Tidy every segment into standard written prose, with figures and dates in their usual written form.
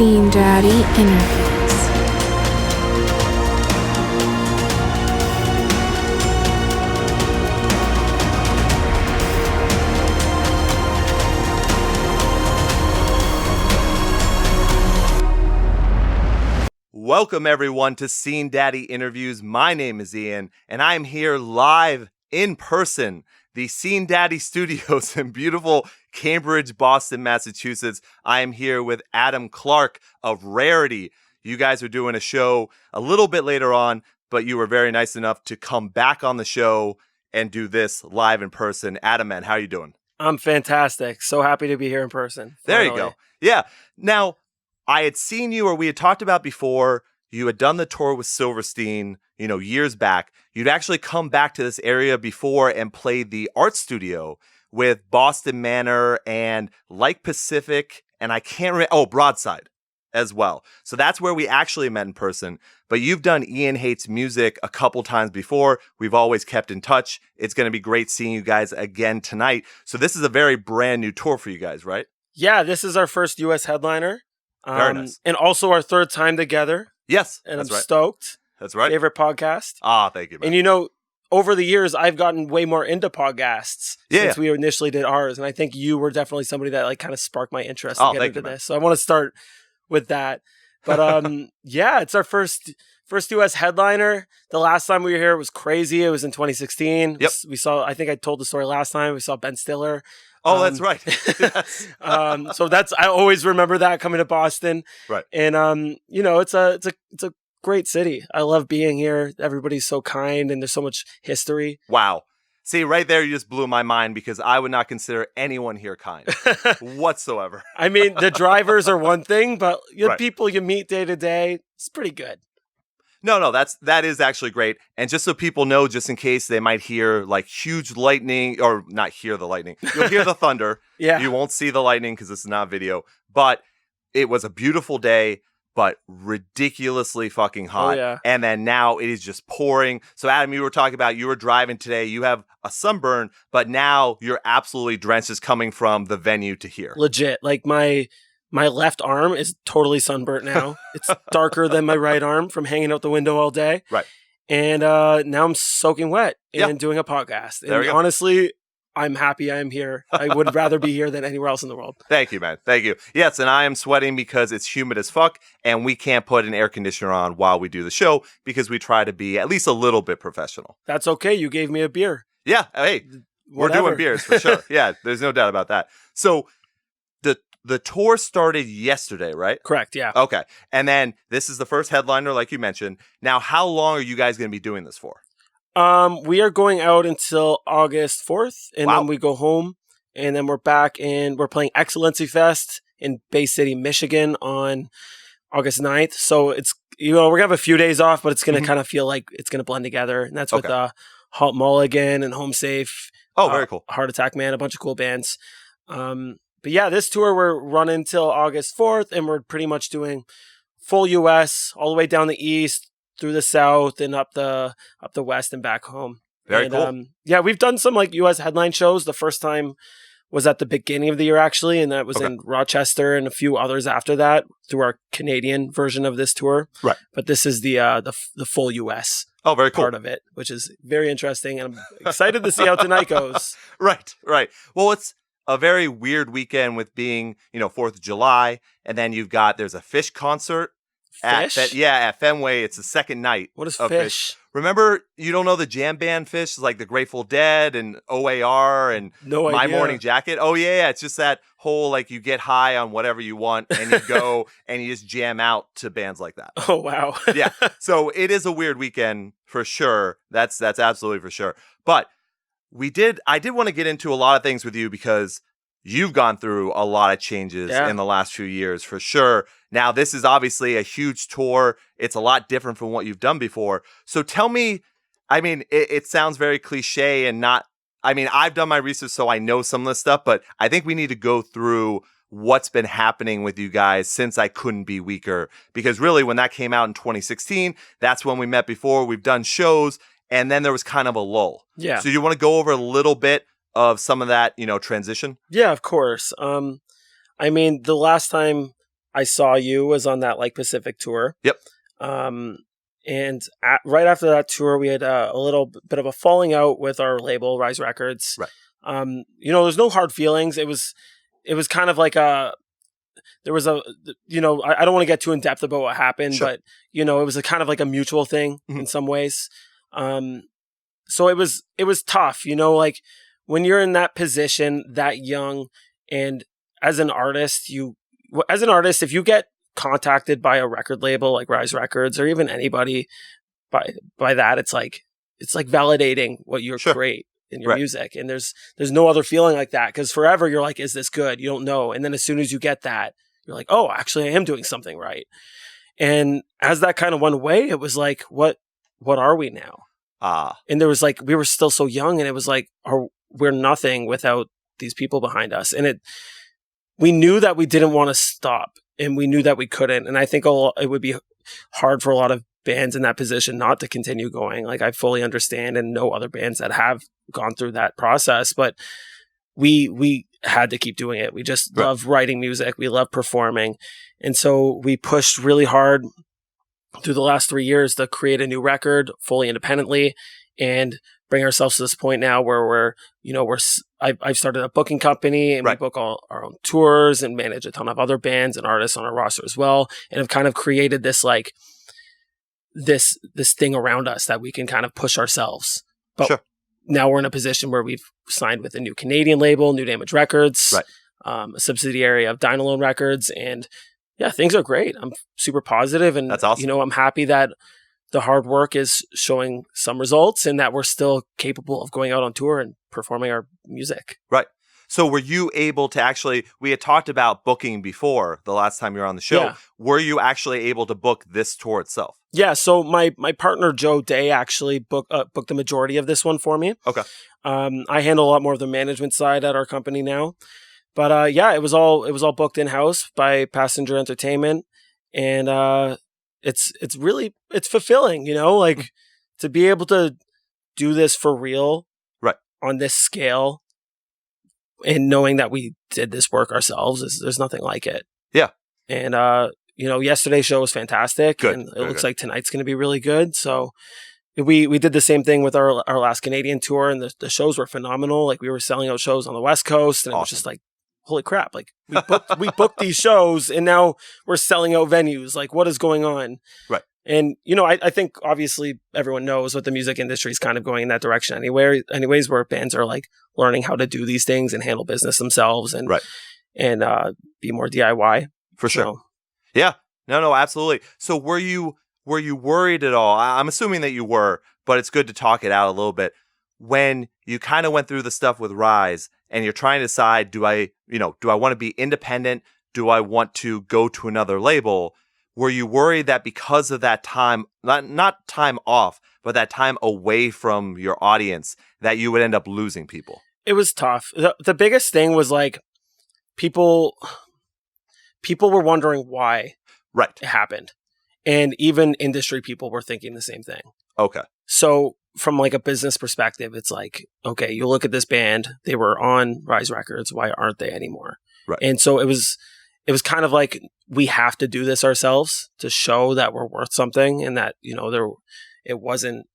Scene Daddy Interviews. Welcome everyone to Scene Daddy Interviews. My name is Ian, and I'm here live in person, the Scene Daddy Studios in beautiful Cambridge, Boston, Massachusetts. I am here with Adam Clarke of Rarity. You guys are doing a show a little bit later on, but you were very nice enough to come back on the show and do this live in person. Adam, man, how are you doing? I'm fantastic. So happy to be here in person. There you go. Yeah. Now, I had seen you, or we had talked about before, you had done the tour with Silverstein, years back. You'd actually come back to this area before and played the art studio with Boston Manor and Like Pacific, and I can't remember, Broadside as well. So that's where we actually met in person. But you've done Ian Hates Music a couple times before. We've always kept in touch. It's going to be great seeing you guys again tonight. So this is a very brand new tour for you guys, right? Yeah, this is our first U.S. headliner. Very nice. And also our third time together. Yes, and I'm right. stoked. That's right. Favorite podcast. Thank you, man. And over the years, I've gotten way more into podcasts since we initially did ours. And I think you were definitely somebody that kind of sparked my interest to get into this. So I want to start with that. But it's our first U.S. headliner. The last time we were here was crazy. It was in 2016. Yep. We saw, I think I told the story last time, we saw Ben Stiller. That's right. Yes. So I always remember that coming to Boston. Right. And it's a great city. I love being here. Everybody's so kind and there's so much history. Wow. See, right there, you just blew my mind because I would not consider anyone here kind whatsoever. I mean, the drivers are one thing, but the people you meet day to day, it's pretty good. No, that is actually great. And just so people know, just in case they might hear like huge lightning, or not hear the lightning, you'll hear the thunder. Yeah. You won't see the lightning because this is not video. But it was a beautiful day, but ridiculously fucking hot. Oh, yeah. And then now it is just pouring. So Adam, you were talking about you were driving today. You have a sunburn, but now you're absolutely drenched just coming from the venue to here. Legit. Like my left arm is totally sunburnt now. It's darker than my right arm from hanging out the window all day. Right. And now I'm soaking wet and doing a podcast. And honestly, I'm happy I am here. I would rather be here than anywhere else in the world. Thank you, man. Thank you. Yes, and I am sweating because it's humid as fuck, and we can't put an air conditioner on while we do the show because we try to be at least a little bit professional. That's okay. You gave me a beer. Yeah. Hey, we're doing beers for sure. Yeah, there's no doubt about that. So the tour started yesterday, right? Correct, yeah. Okay. And then this is the first headliner, like you mentioned. Now, how long are you guys going to be doing this for? We are going out until August 4th, and then we go home, and then we're back, and we're playing Excellency Fest in Bay City, Michigan on August 9th. So it's, we're going to have a few days off, but it's going to kind of feel like it's going to blend together. And that's with Halt Mulligan and Home Safe. Oh, very cool. Heart Attack Man, a bunch of cool bands. But yeah, this tour we're running till August 4th, and we're pretty much doing full US all the way down the east, through the south, and up the west and back home. Very cool. We've done some like US headline shows. The first time was at the beginning of the year actually, and that was in Rochester and a few others after that through our Canadian version of this tour. Right. But this is the full US. Oh, very cool. Part of it, which is very interesting, and I'm excited to see how tonight goes. Right. Well, it's a very weird weekend with being, 4th of July, and then there's a Fish concert. Fish? At Fenway. It's the second night. What is Fish? Remember, you don't know the jam band Fish? It's like the Grateful Dead and OAR and My Morning Jacket. Oh, yeah. It's just that whole, like, you get high on whatever you want and you go and you just jam out to bands like that. Oh, wow. Yeah. So it is a weird weekend for sure. That's absolutely for sure. But I did want to get into a lot of things with you because you've gone through a lot of changes in the last few years for sure. Now, this is obviously a huge tour. It's a lot different from what you've done before. So tell me, I mean, it sounds very cliche and not, I mean, I've done my research, so I know some of this stuff, but I think we need to go through what's been happening with you guys since I Couldn't Be Weaker. Because really, when that came out in 2016, that's when we met before. We've done shows, and then there was kind of a lull. Yeah. So you want to go over a little bit of some of that, transition? Yeah, of course. I mean, the last time I Saw You was on that like Pacific tour. Yep. And right after that tour, we had a little bit of a falling out with our label, Rise Records. Right. There's no hard feelings. It was kind of like there was I don't want to get too in depth about what happened, Sure. but it was a kind of like a mutual thing in some ways. So it was tough, like when you're in that position that young, and as an artist, if you get contacted by a record label like Rise Records or even anybody by that, it's like validating what you create in your music. And there's no other feeling like that, because forever you're like, is this good? You don't know. And then as soon as you get that, you're like, oh, actually I am doing something right. And as that kind of went away, it was like, what are we now? And there was like, we were still so young, and it was like, we're nothing without these people behind us. And we knew that we didn't want to stop, and we knew that we couldn't. And I think it would be hard for a lot of bands in that position not to continue going. Like, I fully understand and know other bands that have gone through that process, but we had to keep doing it. We just love writing music. We love performing. And so we pushed really hard through the last 3 years to create a new record fully independently and bring ourselves to this point now where I've started a booking company, and we book all our own tours and manage a ton of other bands and artists on our roster as well. And have kind of created this like this thing around us that we can kind of push ourselves. But now we're in a position where we've signed with a new Canadian label, New Damage Records, a subsidiary of Dynalone Records. And yeah, things are great. I'm super positive, and that's awesome. I'm happy that the hard work is showing some results, and that we're still capable of going out on tour and performing our music. Right. So were you able to actually, we had talked about booking before the last time you were on the show. Yeah. Were you actually able to book this tour itself? Yeah. So my partner, Joe Day, actually booked the majority of this one for me. Okay. I handle a lot more of the management side at our company now. But yeah, it was all booked in-house by Passenger Entertainment. And it's fulfilling, like to be able to do this for real on this scale, and knowing that we did this work ourselves, there's nothing like it. Yeah. And yesterday's show was fantastic. Good. And it looks like tonight's going to be really good. So we did the same thing with our last Canadian tour, and the shows were phenomenal. Like, we were selling out shows on the West Coast, and it was just like, holy crap. Like, we booked these shows, and now we're selling out venues. Like, what is going on? Right. And, I think obviously everyone knows what the music industry is kind of going in that direction anyways, where bands are like learning how to do these things and handle business themselves and be more DIY. For sure. Yeah. No, absolutely. So were you worried at all? I'm assuming that you were, but it's good to talk it out a little bit. When you kind of went through the stuff with Rise and you're trying to decide, do I want to be independent? Do I want to go to another label? Were you worried that because of that time, not time off, but that time away from your audience, that you would end up losing people? It was tough. The biggest thing was like people were wondering why it happened. And even industry people were thinking the same thing. Okay. So from like a business perspective, it's like, okay, you look at this band, they were on Rise Records. Why aren't they anymore? Right. And so it was kind of like, we have to do this ourselves to show that we're worth something, and that, it wasn't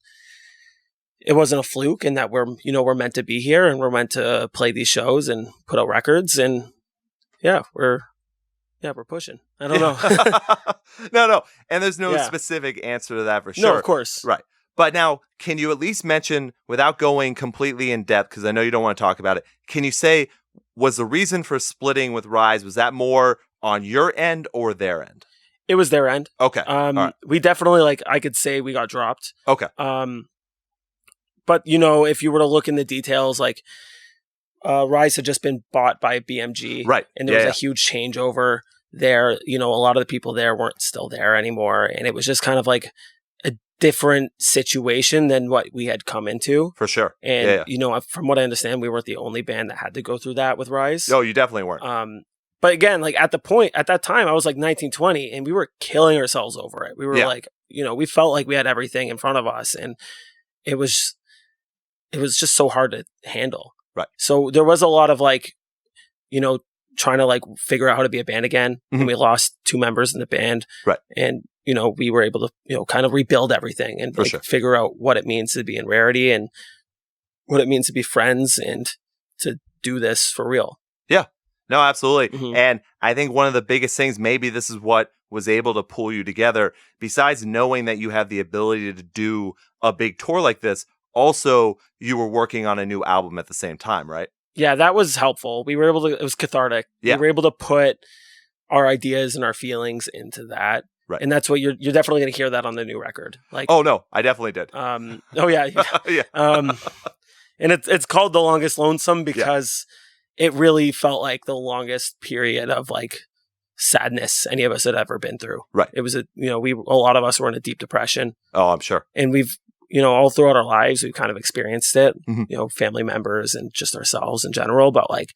a fluke, and that we're meant to be here, and we're meant to play these shows and put out records. And we're pushing. I don't know. No. And there's no specific answer to that for sure. No, of course. Right. But now, can you at least mention, without going completely in depth, because I know you don't want to talk about it, can you say, was the reason for splitting with Rise, was that more on your end or their end? It was their end. Okay. Right. We definitely, I could say we got dropped. Okay. But, if you were to look in the details, like, Rise had just been bought by BMG. Right. And there was a huge changeover there. A lot of the people there weren't still there anymore. And it was just kind of like a different situation than what we had come into. For sure. And, from what I understand, we weren't the only band that had to go through that with Rise. No, you definitely weren't. But again, like at that time, I was like 19, 20, and we were killing ourselves over it. We were like, we felt like we had everything in front of us, and it was just so hard to handle. Right. So there was a lot of like, trying to like figure out how to be a band again. Mhm. And we lost 2 members in the band. Right. And, we were able to, kind of rebuild everything and like, figure out what it means to be in Rarity and what it means to be friends and to do this for real. Yeah. No, absolutely. Mhm. And I think one of the biggest things, maybe this is what was able to pull you together, besides knowing that you have the ability to do a big tour like this, also you were working on a new album at the same time, right? Yeah, that was helpful. We were able to, it was cathartic. Yeah. We were able to put our ideas and our feelings into that. Right. And that's what you're definitely going to hear that on the new record. Like, oh no, I definitely did. oh yeah. Yeah. And it's called The Longest Lonesome because it really felt like the longest period of like sadness any of us had ever been through. Right. It was a lot of us were in a deep depression. Oh, I'm sure. And we've, all throughout our lives, we've kind of experienced it, Mhm. Family members and just ourselves in general. But like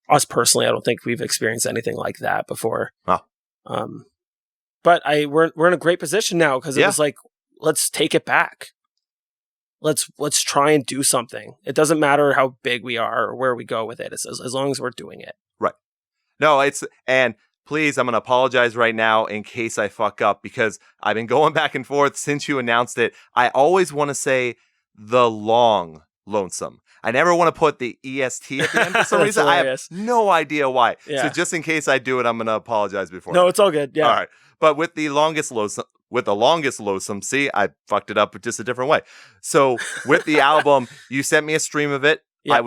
us personally, I don't think we've experienced anything like that before. Wow. But we're in a great position now because it was like, let's take it back. Let's try and do something. It doesn't matter how big we are or where we go with it. It's as long as we're doing it. Right. No, and please, I'm going to apologize right now in case I fuck up because I've been going back and forth since you announced it. I always want to say The Long Lonesome. I never want to put the EST at the end for some reason. Hilarious. I have no idea why. Yeah. So just in case I do it, I'm going to apologize before. No, it's all good. Yeah. All right. But with the longest lonesome, see, I fucked it up just a different way. So with the album, you sent me a stream of it. Yeah. I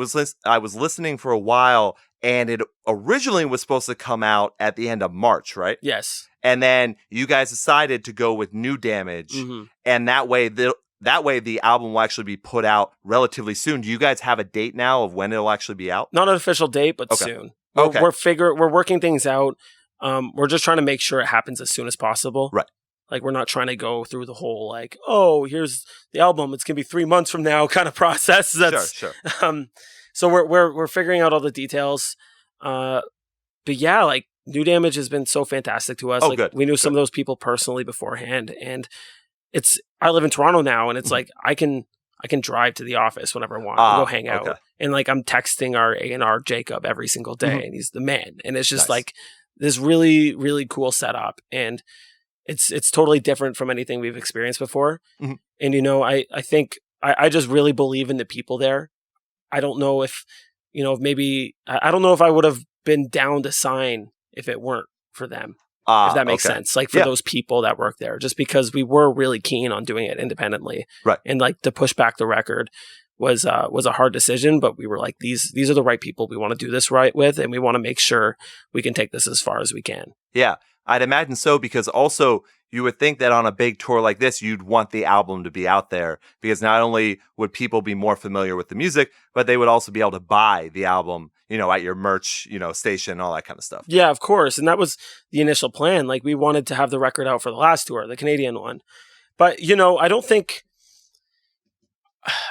was listening for a while, and it originally was supposed to come out at the end of March, right? Yes. And then you guys decided to go with New Damage, and that way the album will actually be put out relatively soon. Do you guys have a date now of when it'll actually be out? Not an official date, but soon. We're working things out. We're just trying to make sure it happens as soon as possible. Right. Like we're not trying to go through the whole like, oh, here's the album. It's gonna be 3 months from now kind of process. That's sure. So we're figuring out all the details. But yeah, like New Damage has been so fantastic to us. Oh, like good. We knew some of those people personally beforehand, and I live in Toronto now, and it's like I can drive to the office whenever I want and go hang out. Okay. And like I'm texting our A&R Jacob every single day, and he's the man. And it's just Nice. like this really, really cool setup. And it's totally different from anything we've experienced before. Mhm. And I think I just really believe in the people there. I don't know if maybe I don't know if I would have been down to sign if it weren't for them. If that makes sense. Like for those people that work there, just because we were really keen on doing it independently. Right. And like to push back the record was a hard decision, but we were like, these are the right people we want to do this right with, and we want to make sure we can take this as far as we can. Yeah, I'd imagine so, because also you would think that on a big tour like this, you'd want the album to be out there, because not only would people be more familiar with the music, but they would also be able to buy the album, at your merch, station, all that kind of stuff. Yeah, of course. And that was the initial plan. Like we wanted to have the record out for the last tour, the Canadian one. But,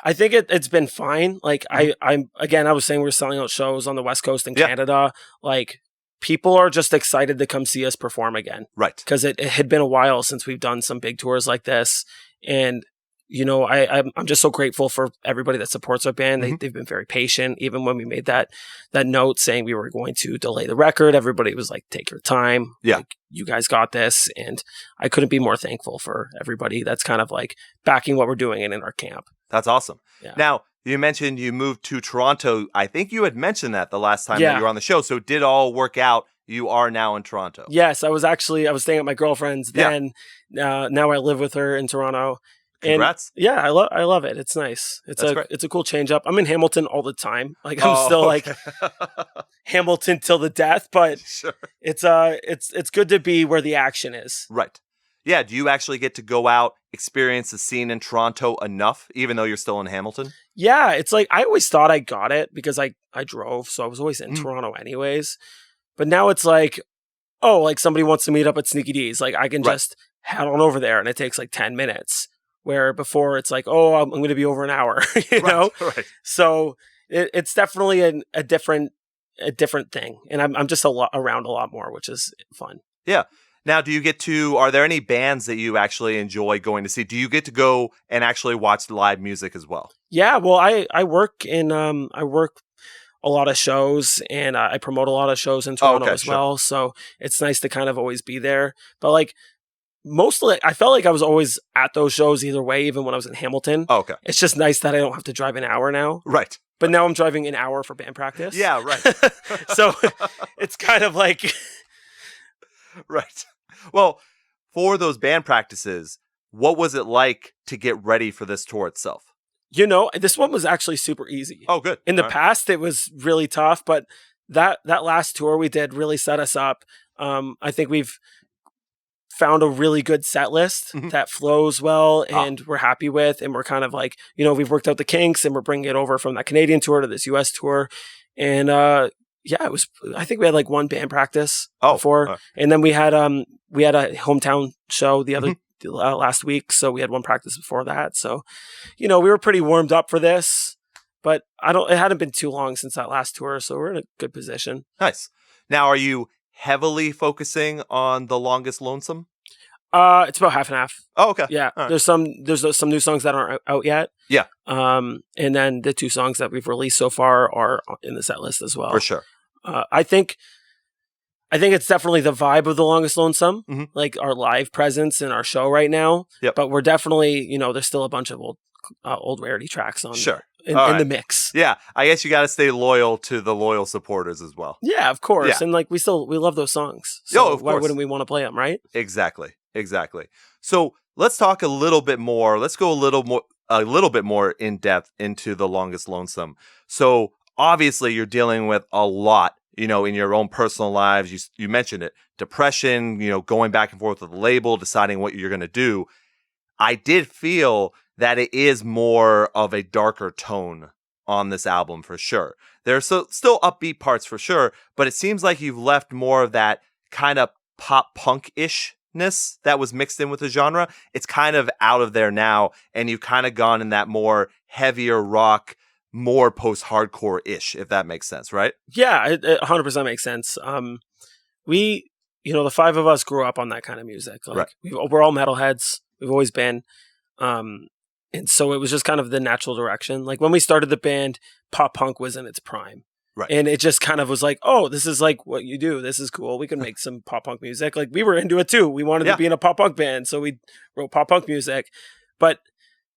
I think it's been fine. Like I was saying, we're selling out shows on the West Coast in Canada. Like people are just excited to come see us perform again. Right. Because it had been a while since we've done some big tours like this. And, I'm just so grateful for everybody that supports our band. They've been very patient. Even when we made that note saying we were going to delay the record, everybody was like, take your time. Yeah. Like, you guys got this. And I couldn't be more thankful for everybody that's kind of like backing what we're doing in our camp. That's awesome. Yeah. Now, you mentioned you moved to Toronto. I think you had mentioned that the last time that you were on the show. So did all work out? You are now in Toronto. Yes, I was staying at my girlfriend's then. Now I live with her in Toronto. Congrats. And I love it. It's nice. It's a cool change up. I'm in Hamilton all the time. Like I'm still like Hamilton till the death, but sure. It's good to be where the action is. Right. Yeah. Do you actually get to go out, experience the scene in Toronto enough, even though you're still in Hamilton? Yeah. It's like, I always thought I got it because I drove. So I was always in Toronto anyways. But now it's like, oh, like somebody wants to meet up at Sneaky D's. Like I can just head on over there and it takes like 10 minutes. Where before it's like, oh, I'm going to be over an hour, know? Right. So it's definitely a different thing. And I'm just around a lot more, which is fun. Yeah. Now, are there any bands that you actually enjoy going to see? Do you get to go and actually watch live music as well? Yeah. Well, I work a lot of shows, and I promote a lot of shows in Toronto as well. So it's nice to kind of always be there. But like mostly, I felt like I was always at those shows either way, even when I was in Hamilton. Oh, okay. It's just nice that I don't have to drive an hour now. Right. But now I'm driving an hour for band practice. Yeah, right. So it's kind of like... Right. Well, for those band practices, what was it like to get ready for this tour itself? You know, this one was actually super easy. Oh, good. In the past, it was really tough, but that last tour we did really set us up. I think we've found a really good set list that flows well and we're happy with. And we're kind of like, you know, we've worked out the kinks and we're bringing it over from that Canadian tour to this US tour. And yeah, it was, I think we had like one band practice before. And then we had a hometown show the other last week, so we had one practice before that. So, you know, we were pretty warmed up for this, but it hadn't been too long since that last tour, so we're in a good position. Nice. Now, are you heavily focusing on The Longest Lonesome? It's about half and half. Oh, okay. Yeah. Right. There's some new songs that aren't out yet. Yeah. And then the 2 songs that we've released so far are in the set list as well. For sure. I think it's definitely the vibe of The Longest Lonesome, like our live presence in our show right now. Yep. But we're definitely, you know, there's still a bunch of old Rarity tracks on in the mix. Yeah, I guess you got to stay loyal to the loyal supporters as well. Yeah, of course. Yeah. And like we love those songs. So of why course. wouldn't we want to play them, right? Exactly. So let's talk a little bit more. Let's go a little bit more in depth into The Longest Lonesome. So obviously you're dealing with a lot, you know, in your own personal lives. You mentioned it, depression, you know, going back and forth with the label, deciding what you're going to do. I did feel that it is more of a darker tone on this album for sure. There's still upbeat parts for sure, but it seems like you've left more of that kind of pop punk-ishness that was mixed in with the genre. It's kind of out of there now, and you've kind of gone in that more heavier rock, more post-hardcore-ish, if that makes sense, right? Yeah, it 100% makes sense. We, you know, the 5 of us grew up on that kind of music. Like, right. We're all metalheads. We've always been. And so it was just kind of the natural direction. Like when we started the band, pop punk was in its prime. Right. And it just kind of was like, oh, this is like what you do. This is cool. We can make some pop punk music. Like we were into it too. We wanted to be in a pop punk band. So we wrote pop punk music. But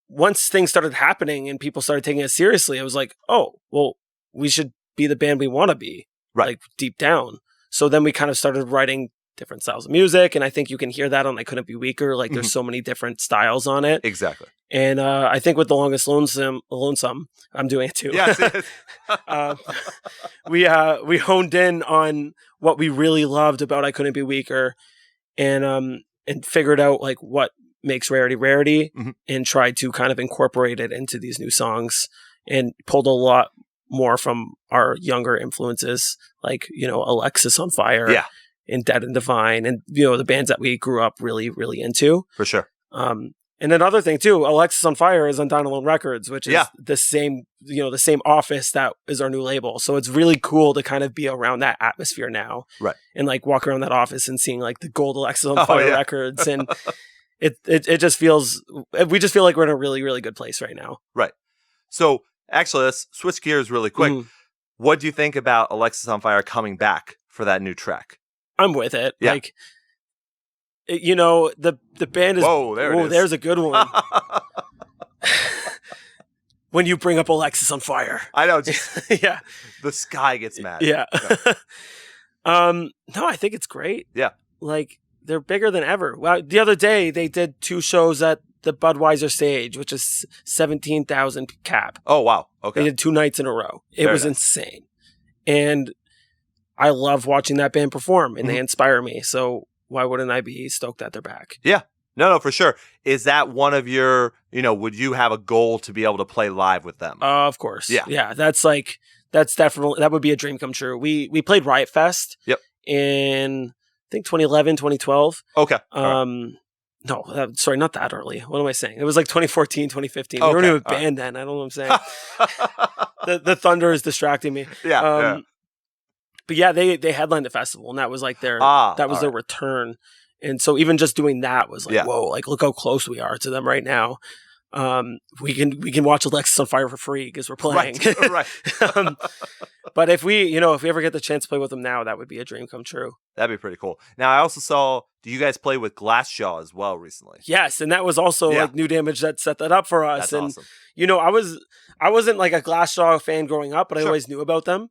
once things started happening and people started taking it seriously, it was like, oh, well, we should be the band we want to be. Right. Like deep down. So then we kind of started writing different styles of music. And I think you can hear that on I Couldn't Be Weaker. Like there's so many different styles on it. Exactly. And I think with The Longest Lonesome, I'm doing it too. Yes. We honed in on what we really loved about I Couldn't Be Weaker, and figured out like what makes Rarity, and tried to kind of incorporate it into these new songs, and pulled a lot more from our younger influences, like, you know, Alexis on Fire, and Dead and Divine, and, you know, the bands that we grew up really, really into. For sure. And another thing too, Alexis on Fire is on Down Alone Records, which is the same office that is our new label. So it's really cool to kind of be around that atmosphere now, right? And like walk around that office and seeing like the gold Alexis on Fire records, and it just feels, we just feel like we're in a really, really good place right now, right? So actually, let's switch gears really quick. What do you think about Alexis on Fire coming back for that new track? I'm with it. Yeah. Like, you know, the band is... Whoa, there it is. There's a good one. When you bring up Alexis on Fire. I know. Just, yeah. The sky gets mad. Yeah. No, I think it's great. Yeah. Like, they're bigger than ever. Well, the other day, they did 2 shows at the Budweiser stage, which is 17,000 cap. Oh, wow. Okay. They did 2 nights in a row. It was insane. And I love watching that band perform, and they inspire me. So why wouldn't I be stoked that they're back? Yeah. No, for sure. Is that one of your, you know, would you have a goal to be able to play live with them? Of course. Yeah. Yeah. That's definitely, that would be a dream come true. We played Riot Fest in, I think 2011, 2012. Okay. No, sorry, not that early. What am I saying? It was like 2014, 2015. Okay. We weren't even a band then. I don't know what I'm saying. the thunder is distracting me. Yeah. But yeah, they headlined the festival, and that was like their their return. And so even just doing that was like, whoa, like look how close we are to them right now. we can watch Alexis on Fire for free because we're playing. Right. But if we ever get the chance to play with them now, that would be a dream come true. That'd be pretty cool. Now, I also saw, do you guys play with Glassjaw as well recently? Yes, and that was also like New Damage that set that up for us. That's and awesome. I wasn't like a Glassjaw fan growing up, but I always knew about them,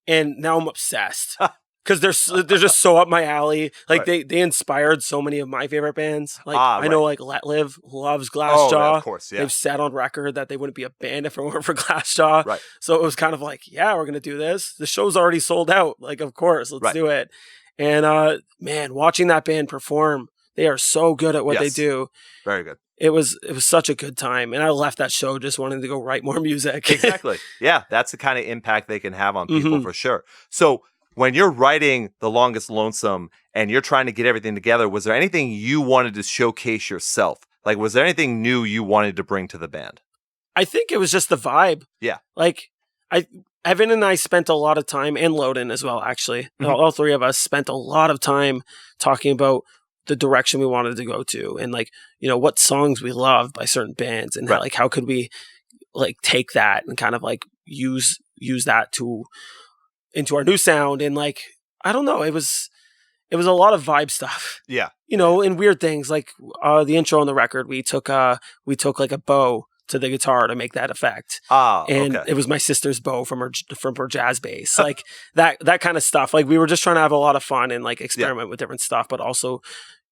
and now I'm obsessed. Because they're just so up my alley. Like they inspired so many of my favorite bands. Like I know like Let Live loves Glassjaw. Oh, of course, yeah. They've said on record that they wouldn't be a band if it weren't for Glassjaw. Right. So it was kind of like, yeah, we're gonna do this. The show's already sold out. Like, of course, let's do it. And man, watching that band perform, they are so good at what they do. Very good. It was such a good time, and I left that show just wanting to go write more music. Exactly. Yeah, that's the kind of impact they can have on people for sure. So when you're writing The Longest Lonesome and you're trying to get everything together, was there anything you wanted to showcase yourself? Like, was there anything new you wanted to bring to the band? I think it was just the vibe. Yeah. Like, Evan and I spent a lot of time, and Loden as well, actually. All three of us spent a lot of time talking about the direction we wanted to go to, and like, what songs we loved by certain bands, and how could we like take that and kind of like use that into our new sound. And like, I don't know, it was a lot of vibe stuff. Yeah. And weird things like the intro on the record, we took like a bow to the guitar to make that effect. And it was my sister's bow from her jazz bass. Like that kind of stuff. Like we were just trying to have a lot of fun and like experiment with different stuff, but also,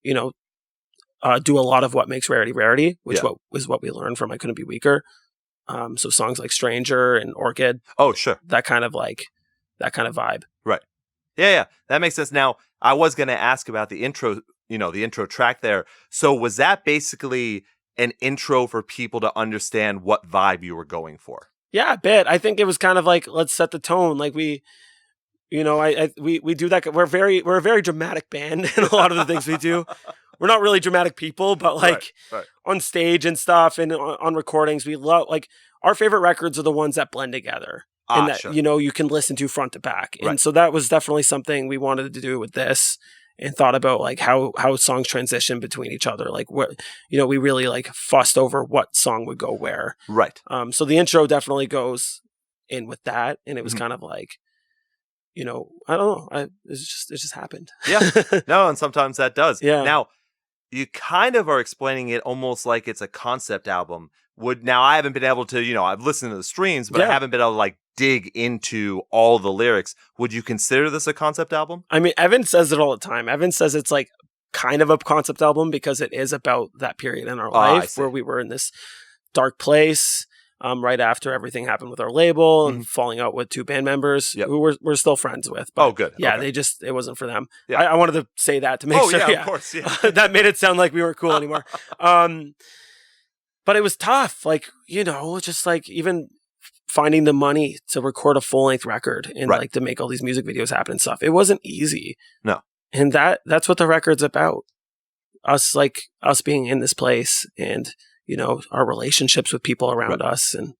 do a lot of what makes Rarity Rarity, which was what we learned from I Couldn't Be Weaker. So songs like Stranger and Orchid. Oh, sure. That kind of vibe. Right. Yeah. That makes sense. Now, I was going to ask about the intro, the intro track there. So was that basically an intro for people to understand what vibe you were going for? Yeah, a bit. I think it was kind of like, let's set the tone. Like we do that. We're a very dramatic band in a lot of the things we do. We're not really dramatic people, but like on stage and stuff and on recordings, we love, like, our favorite records are the ones that blend together. And that, you can listen to front to back. And so that was definitely something we wanted to do with this, and thought about like how songs transition between each other. Like what, we really like fussed over what song would go where. Right. So the intro definitely goes in with that. And it was kind of like, I don't know. It just happened. Yeah. No. And sometimes that does. Yeah. Now you kind of are explaining it almost like it's a concept album. Now I haven't been able to, I've listened to the streams, but I haven't been able to like dig into all the lyrics. Would you consider this a concept album? I mean, Evan says it all the time. Evan says it's like kind of a concept album because it is about that period in our life where we were in this dark place right after everything happened with our label and falling out with two band members who we're still friends with. But good. Yeah, it wasn't for them. Yeah. I wanted to say that to make sure. Yeah, of course. Yeah. That made it sound like we weren't cool anymore. But it was tough. Like, just like even finding the money to record a full-length record and like to make all these music videos happen and stuff. It wasn't easy. No. And that's what the record's about. Us being in this place and, our relationships with people around us. And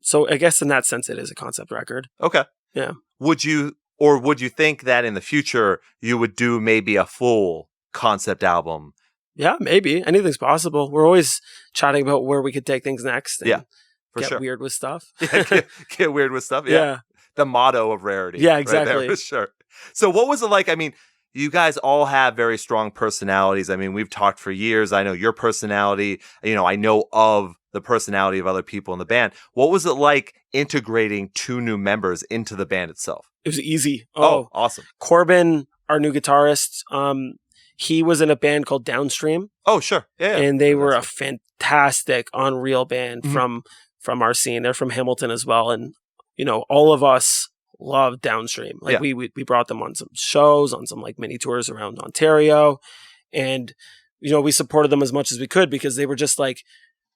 so I guess in that sense, it is a concept record. Okay. Yeah. Would you think that in the future you would do maybe a full concept album? Yeah, maybe. Anything's possible. We're always chatting about where we could take things next. And get weird with stuff. Get weird with stuff. Yeah. The motto of Rarity. Yeah, exactly. Right there, for sure. So what was it like? I mean, you guys all have very strong personalities. I mean, we've talked for years. I know your personality. I know of the personality of other people in the band. What was it like integrating two new members into the band itself? It was easy. Oh, awesome. Corbin, our new guitarist, he was in a band called Downstream. Oh, sure. Yeah. And they were a fantastic, unreal band from our scene. They're from Hamilton as well. And, all of us love Downstream. Like we brought them on some shows, on some like mini tours around Ontario. And, we supported them as much as we could because they were just like,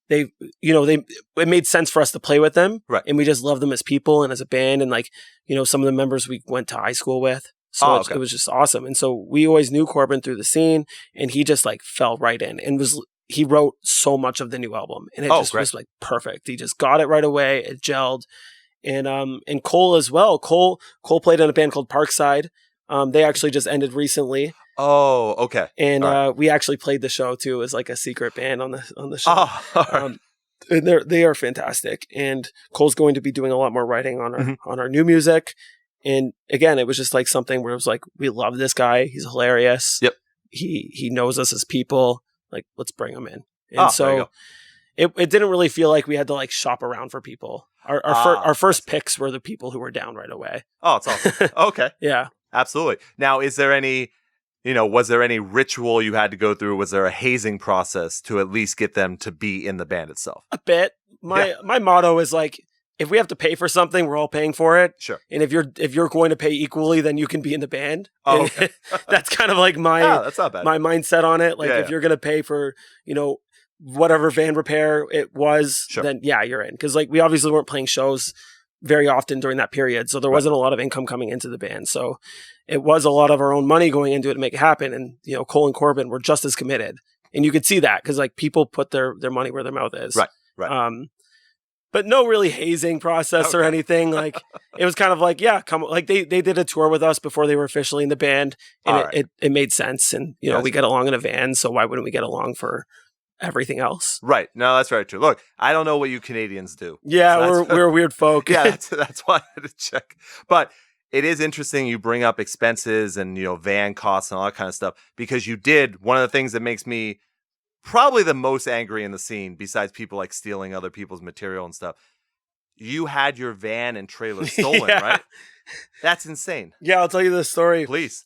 it made sense for us to play with them. Right. And we just loved them as people and as a band. And like, some of the members we went to high school with. So it was just awesome. And so we always knew Corbin through the scene, and he just like fell right in and he wrote so much of the new album, and it was like perfect. He just got it right away. It gelled. And Cole as well. Cole played in a band called Parkside. They actually just ended recently. Oh, okay. And we actually played the show too as like a secret band on the show. Oh, all right. And they are fantastic. And Cole's going to be doing a lot more writing on our new music. And again, it was just like something where it was like, we love this guy. He's hilarious. Yep. He knows us as people. Like, let's bring him in. And so it didn't really feel like we had to like shop around for people. Our first picks were the people who were down right away. Oh, it's awesome. Okay. Yeah. Absolutely. Now, is there any, was there any ritual you had to go through? Was there a hazing process to at least get them to be in the band itself? A bit. My motto is like, if we have to pay for something, we're all paying for it. Sure. And if you're going to pay equally, then you can be in the band. Oh, okay. That's kind of like that's not bad. my mindset on it. Like if you're going to pay for, whatever van repair it was, then you're in. Because like we obviously weren't playing shows very often during that period. So there wasn't a lot of income coming into the band. So it was a lot of our own money going into it to make it happen. And, Cole and Corbin were just as committed. And you could see that because like people put their money where their mouth is. Right. But no really hazing process or anything. Like it was kind of like, come like they did a tour with us before they were officially in the band, and it made sense. And we get along in a van, so why wouldn't we get along for everything else? Right. No, that's very true. Look, I don't know what you Canadians do. Yeah, so we're weird folk. Yeah, that's why I had to check. But it is interesting you bring up expenses and van costs and all that kind of stuff, because you did one of the things that makes me probably the most angry in the scene, besides people like stealing other people's material and stuff. You had your van and trailer stolen, right? That's insane. Yeah, I'll tell you this story. Please.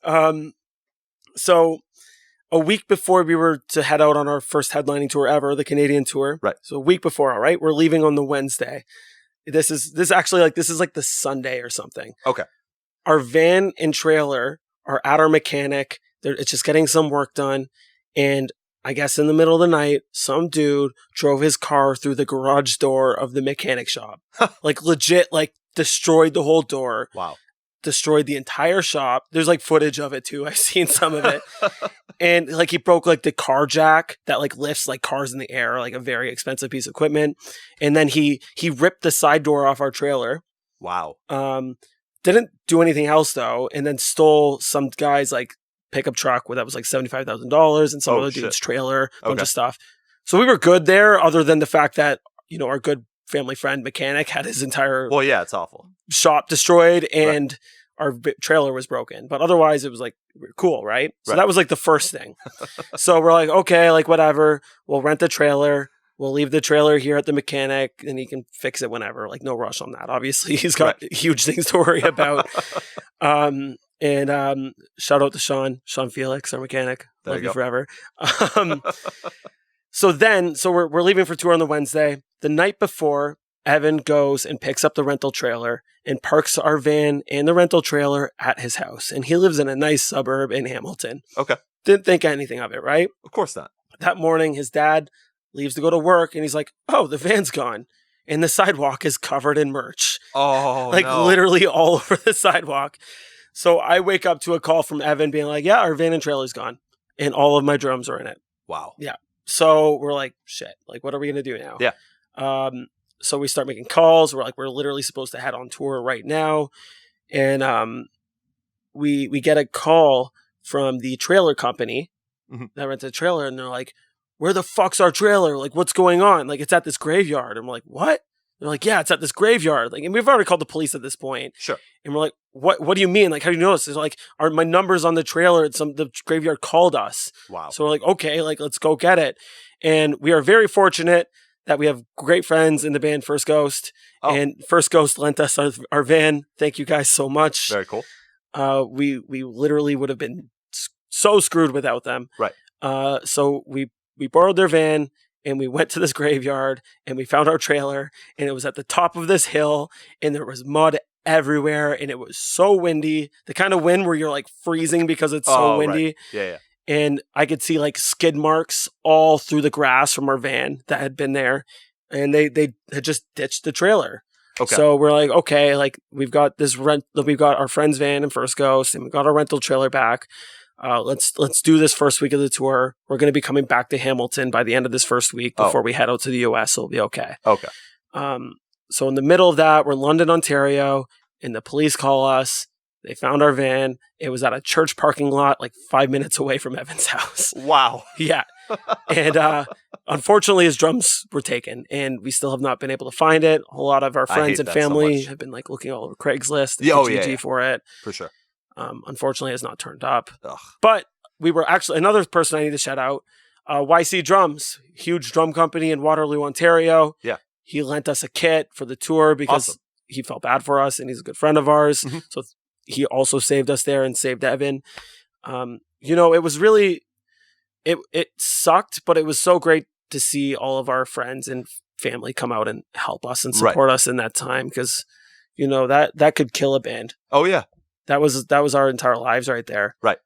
So a week before we were to head out on our first headlining tour ever, the Canadian tour. Right. So a week before, all right, we're leaving on the Wednesday. This is like the Sunday or something. Okay. Our van and trailer are at our mechanic. It's just getting some work done. And I guess in the middle of the night, some dude drove his car through the garage door of the mechanic shop. Like legit, like destroyed the whole door. Wow. Destroyed the entire shop. There's like footage of it too. I've seen some of it. And like he broke like the car jack that like lifts like cars in the air, like a very expensive piece of equipment. And then he ripped the side door off our trailer. Wow. Didn't do anything else though. And then stole some guy's like pickup truck that was like $75,000 and some other dude's trailer, a bunch of stuff. So we were good there, other than the fact that, our good family friend mechanic had his entire it's awful. Shop destroyed and our trailer was broken. But otherwise it was like cool, right? So that was like the first thing. So we're like, okay, like whatever, we'll rent the trailer. We'll leave the trailer here at the mechanic and he can fix it whenever. Like no rush on that. Obviously he's got huge things to worry about. And shout out to Sean Felix, our mechanic. Love you forever. So we're leaving for tour on the Wednesday. The night before, Evan goes and picks up the rental trailer and parks our van and the rental trailer at his house. And he lives in a nice suburb in Hamilton. Okay. Didn't think anything of it, right? Of course not. That morning, his dad leaves to go to work and he's like, oh, the van's gone. And the sidewalk is covered in merch. Oh, literally all over the sidewalk. So I wake up to a call from Evan being like, yeah, our van and trailer's gone. And all of my drums are in it. Wow. Yeah. So we're like, shit, like, what are we going to do now? Yeah. So we start making calls. We're like, we're literally supposed to head on tour right now. And we get a call from the trailer company that rented a trailer. And they're like, where the fuck's our trailer? Like, what's going on? Like, it's at this graveyard. And we're like, what? They're like, yeah, it's at this graveyard. Like, and we've already called the police at this point. Sure. And we're like, what do you mean? Like, how do you know this? It's like, my number's on the trailer. The graveyard called us. Wow. So we're like, okay, like, let's go get it. And we are very fortunate that we have great friends in the band First Ghost. Oh. And First Ghost lent us our van. Thank you guys so much. Very cool. We literally would have been so screwed without them. Right. So we borrowed their van. And we went to this graveyard and we found our trailer and it was at the top of this hill and there was mud everywhere and it was so windy. The kind of wind where you're like freezing because it's so windy. Right. Yeah. And I could see like skid marks all through the grass from our van that had been there. And they had just ditched the trailer. Okay. So we're like, okay, like we've got our friend's van and First Ghost and we got our rental trailer back. Let's do this first week of the tour. We're going to be coming back to Hamilton by the end of this first week before we head out to the US. So it'll be okay. Okay. So in the middle of that, we're in London, Ontario, and the police call us. They found our van. It was at a church parking lot, like 5 minutes away from Evan's house. Wow. Yeah. And unfortunately, his drums were taken, and we still have not been able to find it. A lot of our friends and family have been like looking all over Craigslist and Kijiji for it. For sure. Unfortunately, it has not turned up. Ugh. But we were actually, another person I need to shout out, YC Drums, huge drum company in Waterloo, Ontario. Yeah. He lent us a kit for the tour because he felt bad for us, and he's a good friend of ours. Mm-hmm. So he also saved us there and saved Evan. It was really, it sucked, but it was so great to see all of our friends and family come out and help us and support us in that time, because, that could kill a band. Oh, yeah. That was our entire lives right there. Right.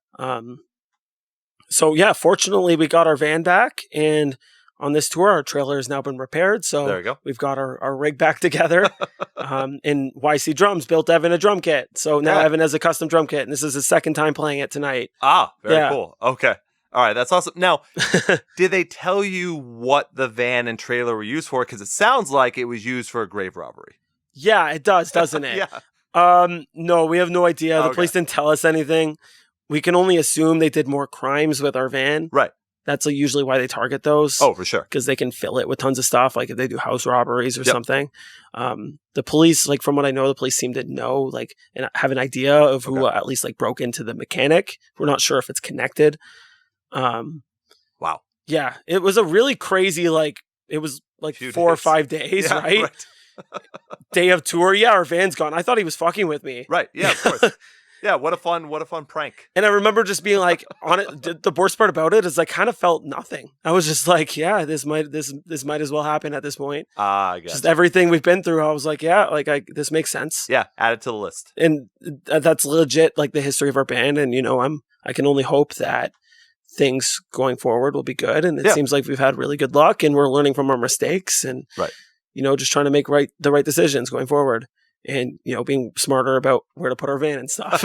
So yeah, fortunately we got our van back, and on this tour, our trailer has now been repaired. So there we go. We've got our rig back together. And YC Drums built Evan a drum kit. So now Evan has a custom drum kit, and this is his second time playing it tonight. Ah, very cool. Okay. All right. That's awesome. Now, did they tell you what the van and trailer were used for? Because it sounds like it was used for a grave robbery. Yeah, it does, doesn't it? Yeah. No, we have no idea. The police didn't tell us anything. We can only assume they did more crimes with our van. Right. That's usually why they target those. Oh, for sure. Because they can fill it with tons of stuff, like if they do house robberies or something. The police, like from what I know, the police seem to know, like, and have an idea of who at least like broke into the mechanic. We're not sure if it's connected. Wow. Yeah, it was a really crazy, it was like 4 or 5 days, right? Day of tour. Yeah, our van's gone. I thought he was fucking with me. Right. Yeah, of course. Yeah, what a fun prank. And I remember just being like, on it. The worst part about it is I kind of felt nothing. I was just like, yeah, this might as well happen at this point. I guess. Just everything we've been through. I was like, yeah, this makes sense. Yeah, add it to the list. And that's legit, like the history of our band. And I can only hope that things going forward will be good. And it seems like we've had really good luck, and we're learning from our mistakes, and just trying to make the right decisions going forward. And, being smarter about where to put our van and stuff.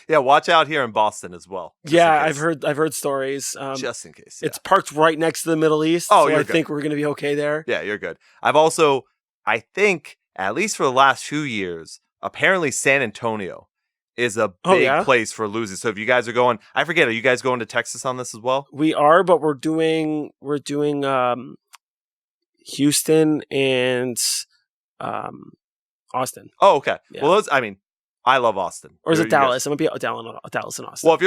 Yeah, watch out here in Boston as well. Yeah, I've heard stories. Just in case. It's parked right next to the Middle East. Oh, so I think we're going to be okay there. Yeah, you're good. I think, at least for the last few years, apparently San Antonio is a big place for losing. So if you guys are going, I forget, are you guys going to Texas on this as well? We are, but we're doing Houston and Austin. Oh, okay. Yeah. Well, I love Austin. Or is it Dallas? I'm gonna be Dallas and Austin. Well, if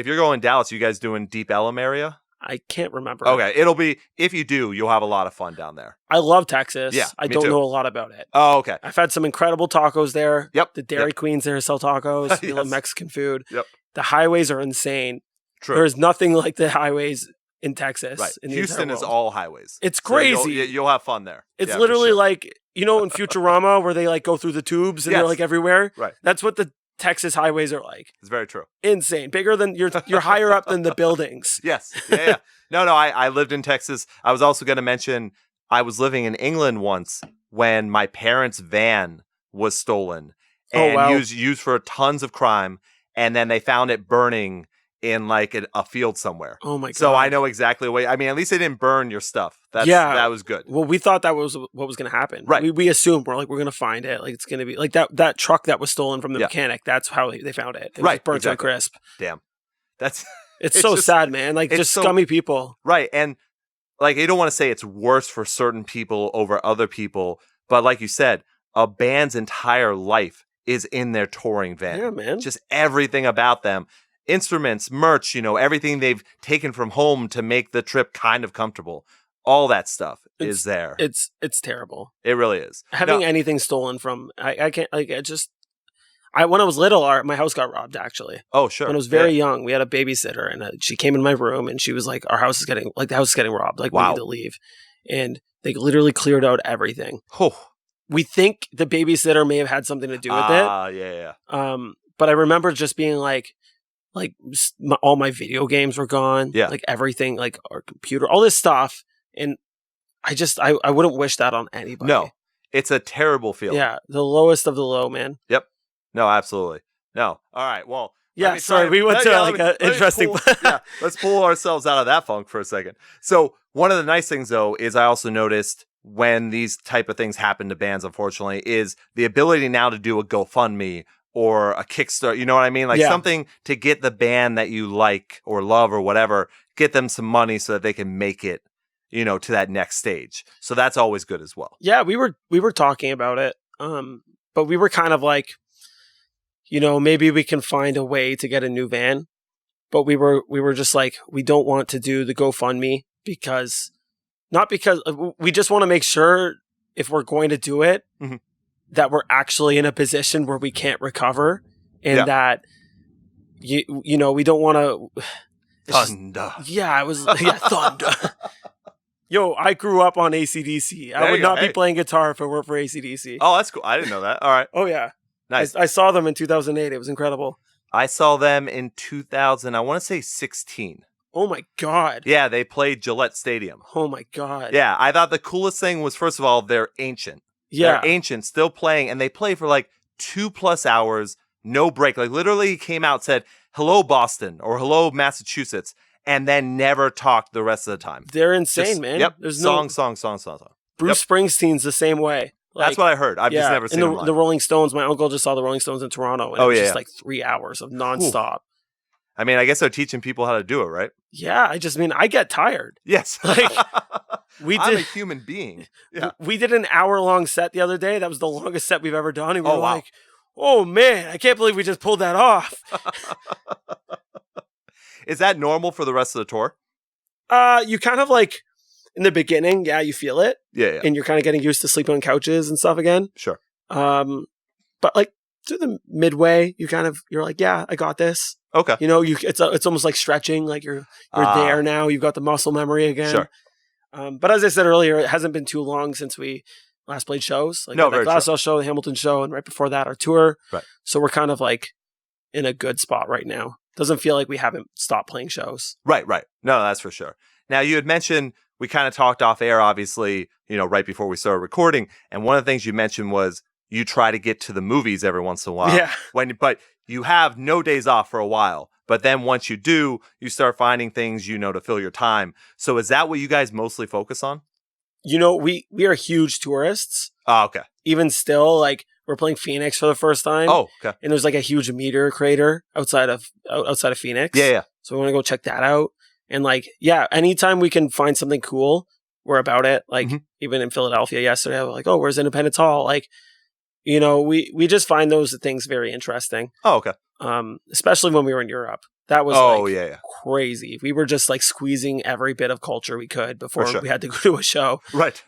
you're going Dallas, you guys doing Deep Ellum area? I can't remember. Okay, it'll be, if you do, you'll have a lot of fun down there. I love Texas. Yeah, I don't know a lot about it. Oh, okay. I've had some incredible tacos there. Yep. The Dairy Queens there sell tacos. We love Mexican food. Yep. The highways are insane. True. There's nothing like the highways in Texas. Right. In Houston is all highways. It's crazy. So you'll have fun there. It's literally like, in Futurama where they like go through the tubes and they're like everywhere. Right. That's what the Texas highways are like. It's very true. Insane. Bigger than you're higher up than the buildings. Yes. Yeah. No, I lived in Texas. I was also going to mention I was living in England once when my parents' van was stolen and used for tons of crime, and then they found it burning in like a field somewhere. Oh my god! So I know exactly what. At least they didn't burn your stuff. That was good. Well, we thought that was what was going to happen. Right. We assumed we're going to find it. Like it's going to be like that truck that was stolen from the mechanic. That's how they found it. It was burnt to a crisp. Damn. That's it's so just sad, man. Like just scummy people. Right. And like you don't want to say it's worse for certain people over other people, but like you said, a band's entire life is in their touring van. Yeah, man. Just everything about them. Instruments, merch, everything they've taken from home to make the trip kind of comfortable. All that stuff is there. It's terrible. It really is. Having anything stolen from, I can't, like, when I was little, my house got robbed, actually. Oh, sure. When I was very young, we had a babysitter, and she came in my room, and she was like, the house is getting robbed. Like, we need to leave. And they literally cleared out everything. Oh. We think the babysitter may have had something to do with it. Yeah. But I remember just being like all my video games were gone. Yeah. Like everything, like our computer, all this stuff. And I wouldn't wish that on anybody. No, it's a terrible feeling. Yeah. The lowest of the low, man. Yep. No, absolutely. No. All right. Well, yeah. Sorry. We went to an interesting. Let's pull ourselves out of that funk for a second. So one of the nice things though, is I also noticed when these type of things happen to bands, unfortunately, is the ability now to do a GoFundMe or a Kickstarter. You know what I mean? Like something to get the band that you like or love or whatever, get them some money so that they can make it, you know, to that next stage. So that's always good as well. Yeah, we were talking about it. But we were kind of like, you know, maybe we can find a way to get a new van. But we were just like, we don't want to do the GoFundMe because we just want to make sure if we're going to do it, that we're actually in a position where we can't recover, and that you know, we don't want to. Thunder. I was thunder. Yo, I grew up on AC/DC. I would not be playing guitar if it weren't for AC/DC. Oh, that's cool. I didn't know that. All right. Oh yeah, nice. I saw them in 2008. It was incredible. I saw them in 2000. I want to say 16. Oh my god. Yeah, they played Gillette Stadium. Oh my god. Yeah, I thought the coolest thing was, first of all, they're ancient. Yeah. They're ancient, still playing, and they play for like 2+ hours, no break. Like literally he came out, said, "Hello, Boston," or "Hello, Massachusetts," and then never talked the rest of the time. They're insane, man. Yep. There's song. Bruce Springsteen's the same way. Like, that's what I heard. I've just never seen them live. The Rolling Stones, my uncle just saw the Rolling Stones in Toronto, and it was just like 3 hours of nonstop. I mean, I guess they're teaching people how to do it, right? Yeah, I get tired. Yes. Like I'm a human being. Yeah. We did an hour-long set the other day. That was the longest set we've ever done. And we were like, oh man, I can't believe we just pulled that off. Is that normal for the rest of the tour? You kind of like, in the beginning, you feel it. Yeah. And you're kind of getting used to sleeping on couches and stuff again. Sure. But like through the midway, you're like, yeah, I got this. Okay. You know, it's almost like stretching. Like you're there now. You've got the muscle memory again. Sure. But as I said earlier, it hasn't been too long since we last played shows. Like the Glasgow show, the Hamilton show, and right before that, our tour. Right. So we're kind of like in a good spot right now. Doesn't feel like we haven't stopped playing shows. Right. No, that's for sure. Now, you had mentioned, we kind of talked off air, obviously, you know, right before we started recording. And one of the things you mentioned was you try to get to the movies every once in a while. Yeah. But you have no days off for a while. But then once you do, you start finding things, you know, to fill your time. So is that what you guys mostly focus on? You know, we are huge tourists. Oh, okay. Even still, like, we're playing Phoenix for the first time. Oh, okay. And there's like a huge meteor crater outside of Phoenix. Yeah. So we want to go check that out. And like, anytime we can find something cool, we're about it. Like even in Philadelphia yesterday, I was like, oh, where's Independence Hall? Like, you know, we just find those things very interesting. Oh, okay. Especially when we were in Europe. That was crazy. We were just like squeezing every bit of culture we could before we had to go to a show. Right.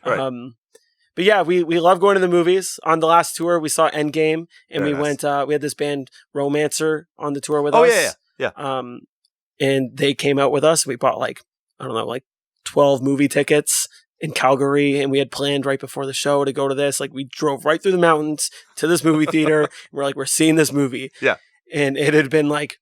But yeah, we love going to the movies. On the last tour, we saw Endgame, and Very we nice. went. We had this band Romancer on the tour with us. Yeah. And they came out with us. We bought like 12 movie tickets in Calgary, and we had planned right before the show to go to this. Like we drove right through the mountains to this movie theater. And we're like, we're seeing this movie. Yeah. And it had been like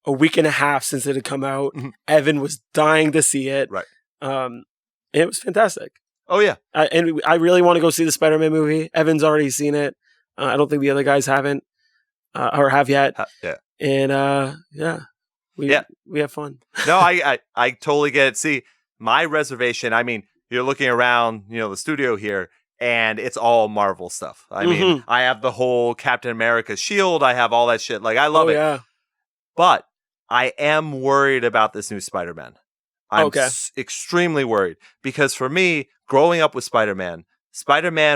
a week and a half since it had come out. Evan was dying to see it. Right. And it was fantastic. Oh, yeah. And I really want to go see the Spider-Man movie. Evan's already seen it. I don't think the other guys haven't or have yet. Yeah. And we have fun. No, I totally get it. See, my reservation, I mean, you're looking around, you know, the studio here, and it's all Marvel stuff. I mean, I have the whole Captain America shield. I have all that shit. Like, I love it. Yeah. But I am worried about this new Spider-Man. I'm extremely worried because for me, growing up with Spider-Man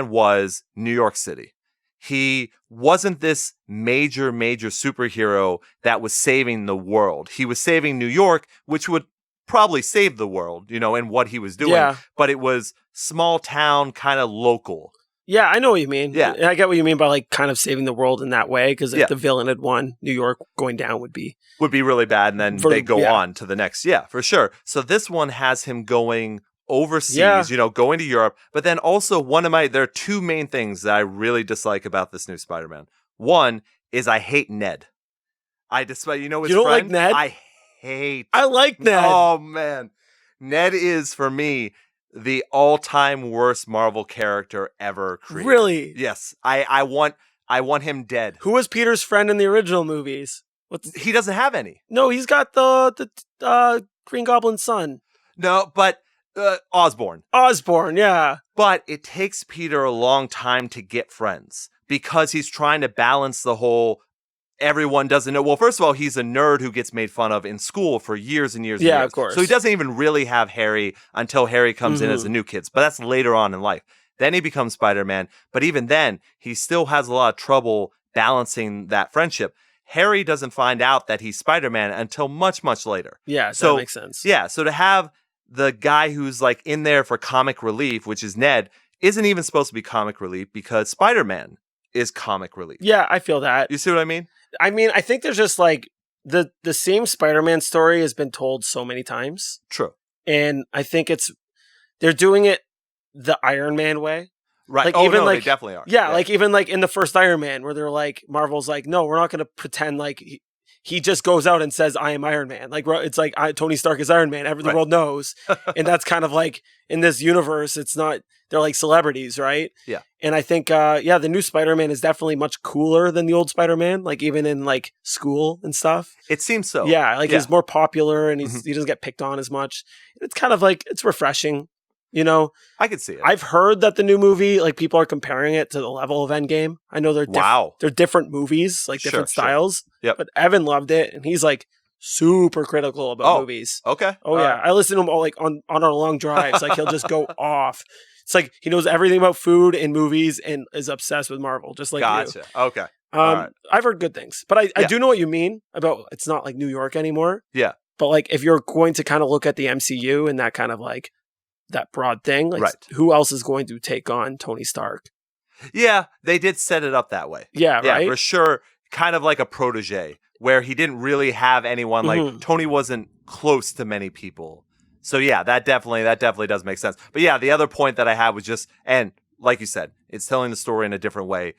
was New York City. He wasn't this major superhero that was saving the world. He was saving New York, which would probably save the world, you know, in what he was doing. Yeah. But it was small town, kind of local. Yeah, I know what you mean. Yeah. I get what you mean by like kind of saving the world in that way, because if the villain had won, New York going down would be really bad, and then they go on to the next. Yeah, for sure. So this one has him going overseas, you know, going to Europe. But then also there are two main things that I really dislike about this new Spider-Man. One is I hate Ned. I despise, you know, his You don't friend? like Ned? I like Ned. Oh, man. Ned is, for me, the all-time worst Marvel character ever created. Really? Yes. I want him dead. Who was Peter's friend in the original movies? He doesn't have any. No, he's got the Green Goblin's son. No, but Osborn. Osborn, yeah. But it takes Peter a long time to get friends because he's trying to balance the whole everyone doesn't know. Well, first of all, he's a nerd who gets made fun of in school for years and years and years. Yeah, of course. So he doesn't even really have Harry until Harry comes in as a new kid. But that's later on in life. Then he becomes Spider-Man. But even then, he still has a lot of trouble balancing that friendship. Harry doesn't find out that he's Spider-Man until much, much later. Yeah, that makes sense. Yeah, so to have the guy who's like in there for comic relief, which is Ned, isn't even supposed to be comic relief because Spider-Man is comic relief. Yeah, I feel that. You see what I mean? I mean, I think there's just like the same Spider-Man story has been told so many times. True. And I think they're doing it the Iron Man way. Right. Like, even they definitely are. Yeah, like even like in the first Iron Man where they're like, Marvel's like, no, we're not going to pretend like he just goes out and says, I am Iron Man. Like, it's like Tony Stark is Iron Man. The world knows. And that's kind of like in this universe, it's not, they're like celebrities, right? Yeah. And I think, the new Spider-Man is definitely much cooler than the old Spider-Man, like even in like school and stuff. It seems so. Yeah. Like he's more popular and he doesn't get picked on as much. It's kind of like, it's refreshing. You know, I could see it. I've heard that the new movie, like people are comparing it to the level of Endgame. I know they're different movies, like different styles. Yep. But Evan loved it, and he's like super critical about movies. Okay. Oh yeah, I listen to him all like on our long drives. Like he'll just go off. It's like he knows everything about food and movies and is obsessed with Marvel, just like you. Gotcha. Okay. Right. I've heard good things, but I do know what you mean about it's not like New York anymore. Yeah. But like if you're going to kind of look at the MCU and that kind of like that broad thing, like who else is going to take on Tony Stark? Yeah, they did set it up that way. Yeah, right? For sure. Kind of like a protege where he didn't really have anyone. Like Tony wasn't close to many people. So yeah, that definitely does make sense. But yeah, the other point that I had was just, and like you said, it's telling the story in a different way.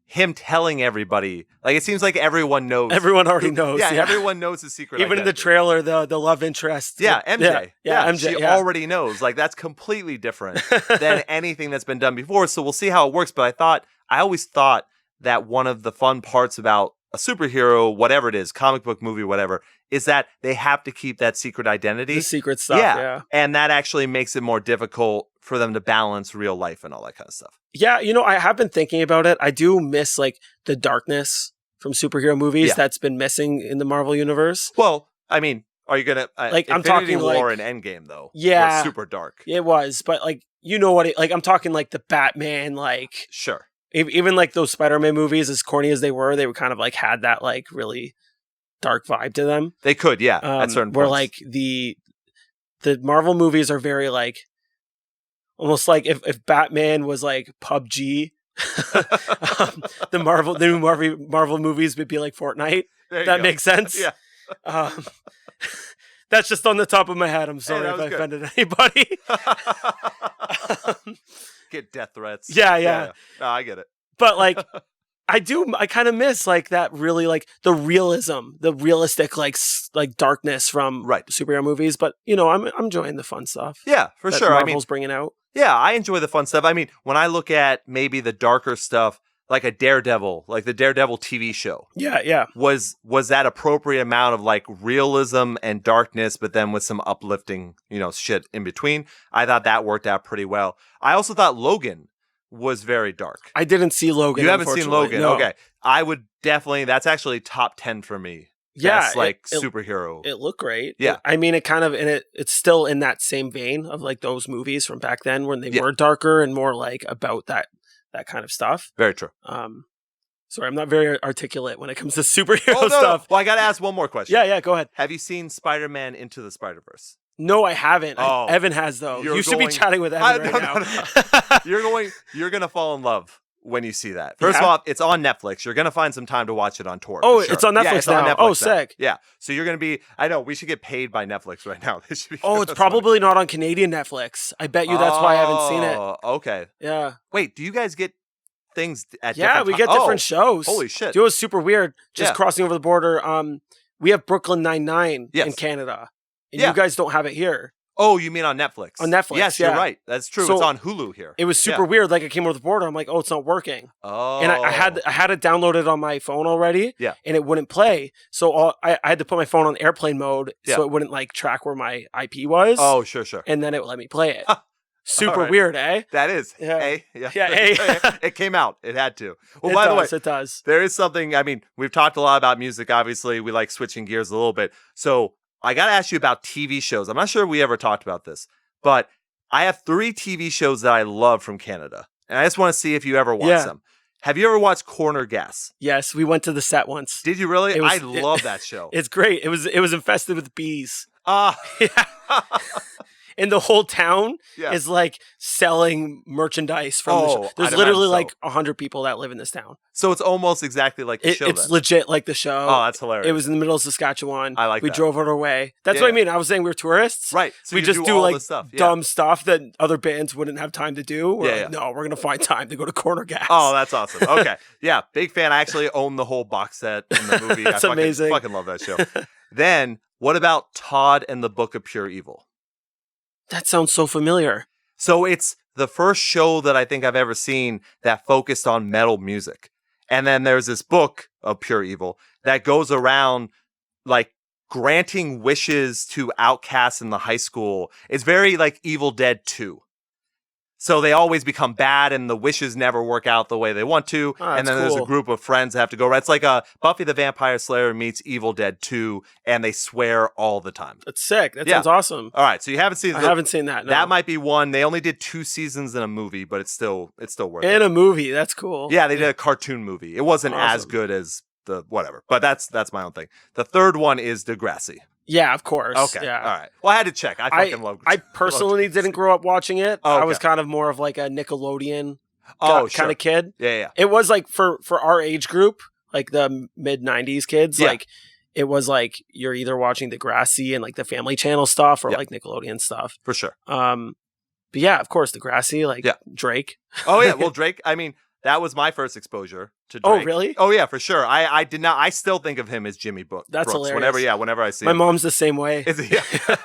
Him telling everybody, like it seems like everyone knows. Everyone already knows. Yeah, everyone knows his secret. Even identity. in the trailer, the love interest. Yeah, MJ. Yeah, MJ. She already knows. Like that's completely different than anything that's been done before. So we'll see how it works. But I always thought that one of the fun parts about a superhero, whatever it is, comic book, movie, whatever, is that they have to keep that secret identity. The secret stuff. Yeah. And that actually makes it more difficult for them to balance real life and all that kind of stuff. Yeah, I have been thinking about it. I do miss like the darkness from superhero movies that's been missing in the Marvel universe. Well, I mean, are you gonna like I'm Infinity talking War like, and Endgame though? Yeah, were super dark. It was, but like you know what? Like I'm talking like the Batman, like sure. Even like those Spider-Man movies, as corny as they were kind of like had that like really dark vibe to them. They could, yeah, at certain points. Where like the Marvel movies are very like almost like if Batman was like PUBG, the new Marvel movies would be like Fortnite. That makes sense. Yeah. That's just on the top of my head. I'm sorry if I offended anybody. Get death threats. Yeah. No, I get it. But like, I kind of miss like that really like the realism, the realistic like darkness from superhero movies. But I'm enjoying the fun stuff. Yeah, for sure. Marvel's bringing out. Yeah, I enjoy the fun stuff. I mean, when I look at maybe the darker stuff, like a Daredevil, like the Daredevil TV show. Yeah. Was that appropriate amount of like realism and darkness, but then with some uplifting, shit in between? I thought that worked out pretty well. I also thought Logan was very dark. I didn't see Logan. You haven't seen Logan? No. Okay. I would definitely, that's actually top 10 for me. Yeah. That's like superhero. It looked great. Yeah. I mean, it kind of, and it's still in that same vein of like those movies from back then when they were darker and more like about that kind of stuff. Very true. Sorry, I'm not very articulate when it comes to superhero stuff. Well, I got to ask one more question. Yeah, go ahead. Have you seen Spider-Man Into the Spider-Verse? No, I haven't. Oh, Evan has though. You should be chatting with Evan right now. You're going to fall in love when you see that. First of all, it's on Netflix. You're going to find some time to watch it on tour. Oh, sure. It's on Netflix now. It's on Netflix now. now. Sick. Yeah. So you're going to be, I know, we should get paid by Netflix right now. It's probably not on Canadian Netflix. I bet you that's why I haven't seen it. Okay. Yeah. Wait, do you guys get things at we get different shows. Holy shit. It was super weird. Just crossing over the border. We have Brooklyn Nine-Nine in Canada. And you guys don't have it here. Oh, you mean on Netflix? On Netflix, yes, you're right. That's true. So it's on Hulu here. It was super weird. Like I came over the border, I'm like, oh, it's not working. Oh, and I had it downloaded on my phone already. Yeah, and it wouldn't play. So I had to put my phone on airplane mode so it wouldn't like track where my IP was. Oh, sure. And then it would let me play it. Super right. weird, eh? That is. Yeah. Yeah. Yeah, It came out. It had to. Well, It by the way, does, it does. there is something, I mean, we've talked a lot about music. Obviously, we like switching gears a little bit. So I got to ask you about TV shows. I'm not sure we ever talked about this, but I have 3 TV shows that I love from Canada. And I just want to see if you ever watched them. Have you ever watched Corner Gas? Yes, we went to the set once. Did you really? I love that show. It's great. It was infested with bees. Ah. And the whole town Yeah. is like selling merchandise from the show. There's I'd literally imagine like 100 people that live in this town. So it's almost exactly like the show. It's then. legit like the show. Oh, that's hilarious. It was in the middle of Saskatchewan. I like we that. drove on our way. That's Yeah, what I yeah. mean. I was saying we're tourists. Right. So we you just do all like this stuff. Yeah. dumb stuff that other bands wouldn't have time to do. We're Yeah, like, no, we're going to find time to go to Corner Gas. Oh, that's awesome. Okay. Yeah, big fan. I actually own the whole box set in the movie. That's amazing. Fucking love that show. Then, what about Todd and the Book of Pure Evil? That sounds so familiar. So it's the first show that I think I've ever seen that focused on metal music. And then there's this book of Pure Evil that goes around like granting wishes to outcasts in the high school. It's very like Evil Dead 2. So they always become bad and the wishes never work out the way they want to. Oh, and then that's there's a cool. group of friends that have to go. It's like a Buffy the Vampire Slayer meets Evil Dead 2 and they swear all the time. That's sick. That Yeah. sounds awesome. All right, so you haven't seen I haven't seen that. No. That might be one. They only did 2 seasons in a movie, but it's still worth it. In a movie. That's cool. Yeah, they did a cartoon movie. It wasn't as Awesome. good as the whatever, but that's my own thing. The third one is Degrassi. Yeah, of course. Okay, Yeah. all right. Well, I had to check. I fucking love. I personally didn't grow up watching it. Oh, I was okay. kind of more of like a Nickelodeon sure. kind of kid. Yeah. It was like for our age group, like the mid 90s kids, Yeah. like it was like you're either watching Degrassi and like the Family Channel stuff or Yeah. like Nickelodeon stuff. For sure. But yeah, of course, Degrassi, like Yeah. Drake. Oh yeah. Well, Drake. I mean, that was my first exposure to Drake. Oh, really? Oh yeah, for sure. I did not. I still think of him as Jimmy Brooks. That's hilarious. Whenever I see My him. mom's the same way. Is he? Yeah.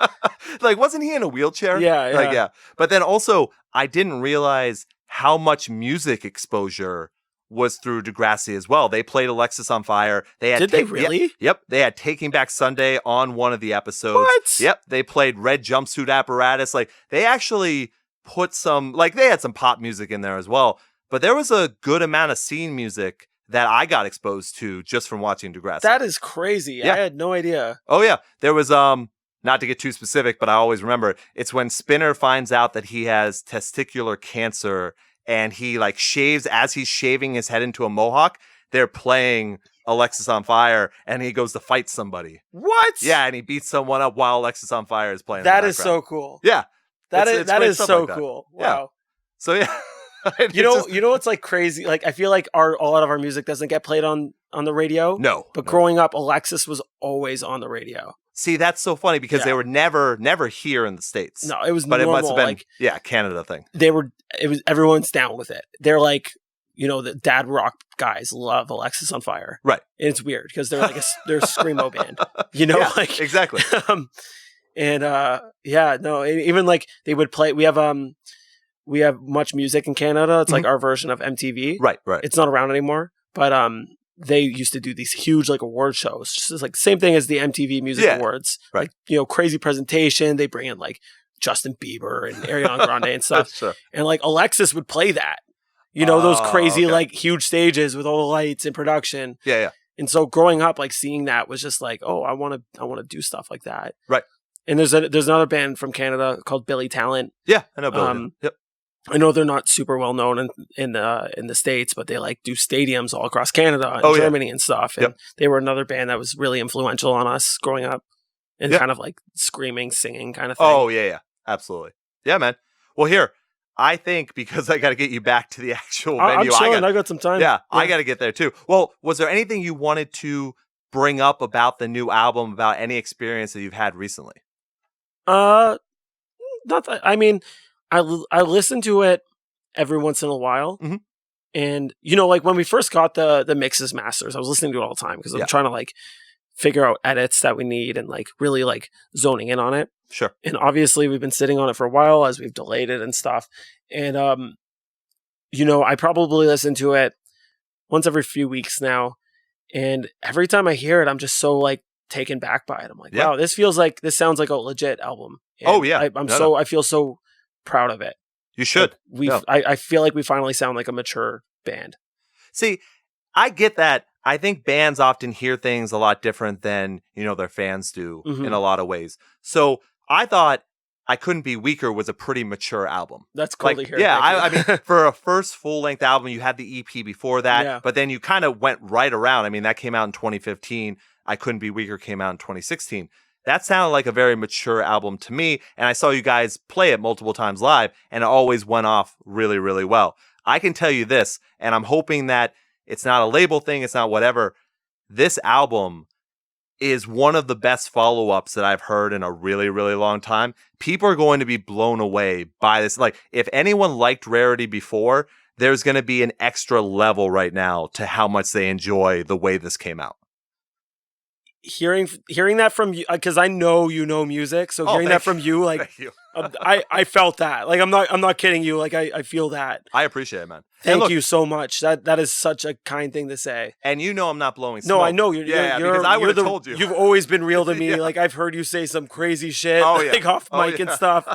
Like, wasn't he in a wheelchair? Yeah, yeah. Like, yeah. But then also, I didn't realize how much music exposure was through Degrassi as well. They played Alexis on Fire. They had Did they really? Yep. They had Taking Back Sunday on one of the episodes. What? Yep. They played Red Jumpsuit Apparatus. Like, they actually put some, like, they had some pop music in there as well. But there was a good amount of scene music that I got exposed to just from watching Degrassi. That is crazy. Yeah. I had no idea. Oh yeah, there was not to get too specific, but I always remember it. It's when Spinner finds out that he has testicular cancer and he like shaves as he's shaving his head into a mohawk. They're playing Alexis on Fire and he goes to fight somebody. What? Yeah, and he beats someone up while Alexis on Fire is playing. in That the is background. so cool. Yeah. That It's is great stuff so like that. cool. Yeah. Wow. So yeah. You know what's like crazy? Like I feel like a lot of our music doesn't get played on the radio. No. But growing up, Alexis was always on the radio. See, that's so funny because Yeah. they were never here in the States. No, it was But normal. it must have been like Canada thing. it was everyone's down with it. They're like, you know, the dad rock guys love Alexis on Fire. Right. And it's weird because they're like they're a screamo band. You know, Yeah, like exactly. Even like they would play we have Much Music in Canada. It's like our version of MTV. Right. It's not around anymore, but they used to do these huge like award shows, just like same thing as the MTV Music Awards. Right. Like, you know, crazy presentation. They bring in like Justin Bieber and Ariana Grande and stuff. Sure. And like Alexis would play that. You know, those crazy okay. like huge stages with all the lights and production. Yeah. And so growing up, like seeing that was just like, oh, I want to do stuff like that. Right. And there's another band from Canada called Billy Talent. Yeah, I know Billy. Yep. I know they're not super well known in the States, but they like do stadiums all across Canada and Oh, yeah. Germany and stuff. And Yep. they were another band that was really influential on us growing up and Yeah. kind of like screaming, singing kind of thing. Oh, yeah. Absolutely. Yeah, man. Well, here, I think because I got to get you back to the actual I'm venue. chilling. I got some time. Yeah, I got to get there too. Well, was there anything you wanted to bring up about the new album, about any experience that you've had recently? Not that, I mean, I listen to it every once in a while. Mhm. And, you know, like when we first got the mixes masters, I was listening to it all the time because I'm Yeah. trying to like figure out edits that we need and like really like zoning in on it. Sure. And obviously we've been sitting on it for a while as we've delayed it and stuff. And, you know, I probably listen to it once every few weeks now. And every time I hear it, I'm just so like taken back by it. I'm like, Yeah. wow, this sounds like a legit album. And Oh, yeah. I feel so proud of it. You should. I feel like we finally sound like a mature band. See, I get that. I think bands often hear things a lot different than, their fans do in a lot of ways. So I thought I Couldn't Be Weaker was a pretty mature album. That's cool to hear. Yeah, I mean, for a first full-length album, you had the EP before that, but then you kind of went right around. I mean, that came out in 2015. I Couldn't Be Weaker came out in 2016. That sounded like a very mature album to me, and I saw you guys play it multiple times live, and it always went off really, really well. I can tell you this, and I'm hoping that it's not a label thing, it's not whatever. This album is one of the best follow-ups that I've heard in a really, really long time. People are going to be blown away by this. Like, if anyone liked Rarity before, there's going to be an extra level right now to how much they enjoy the way this came out. Hearing that from you, because I know you know music, so hearing that from you, like, Thank you. I felt that. Like, I'm not kidding you. Like, I feel that. I appreciate it, man. Thank you so much. That is such a kind thing to say. And I'm not blowing smoke. No, I know you're. Because I would have told you. You've always been real to me. Like, I've heard you say some crazy shit, like off mic and stuff.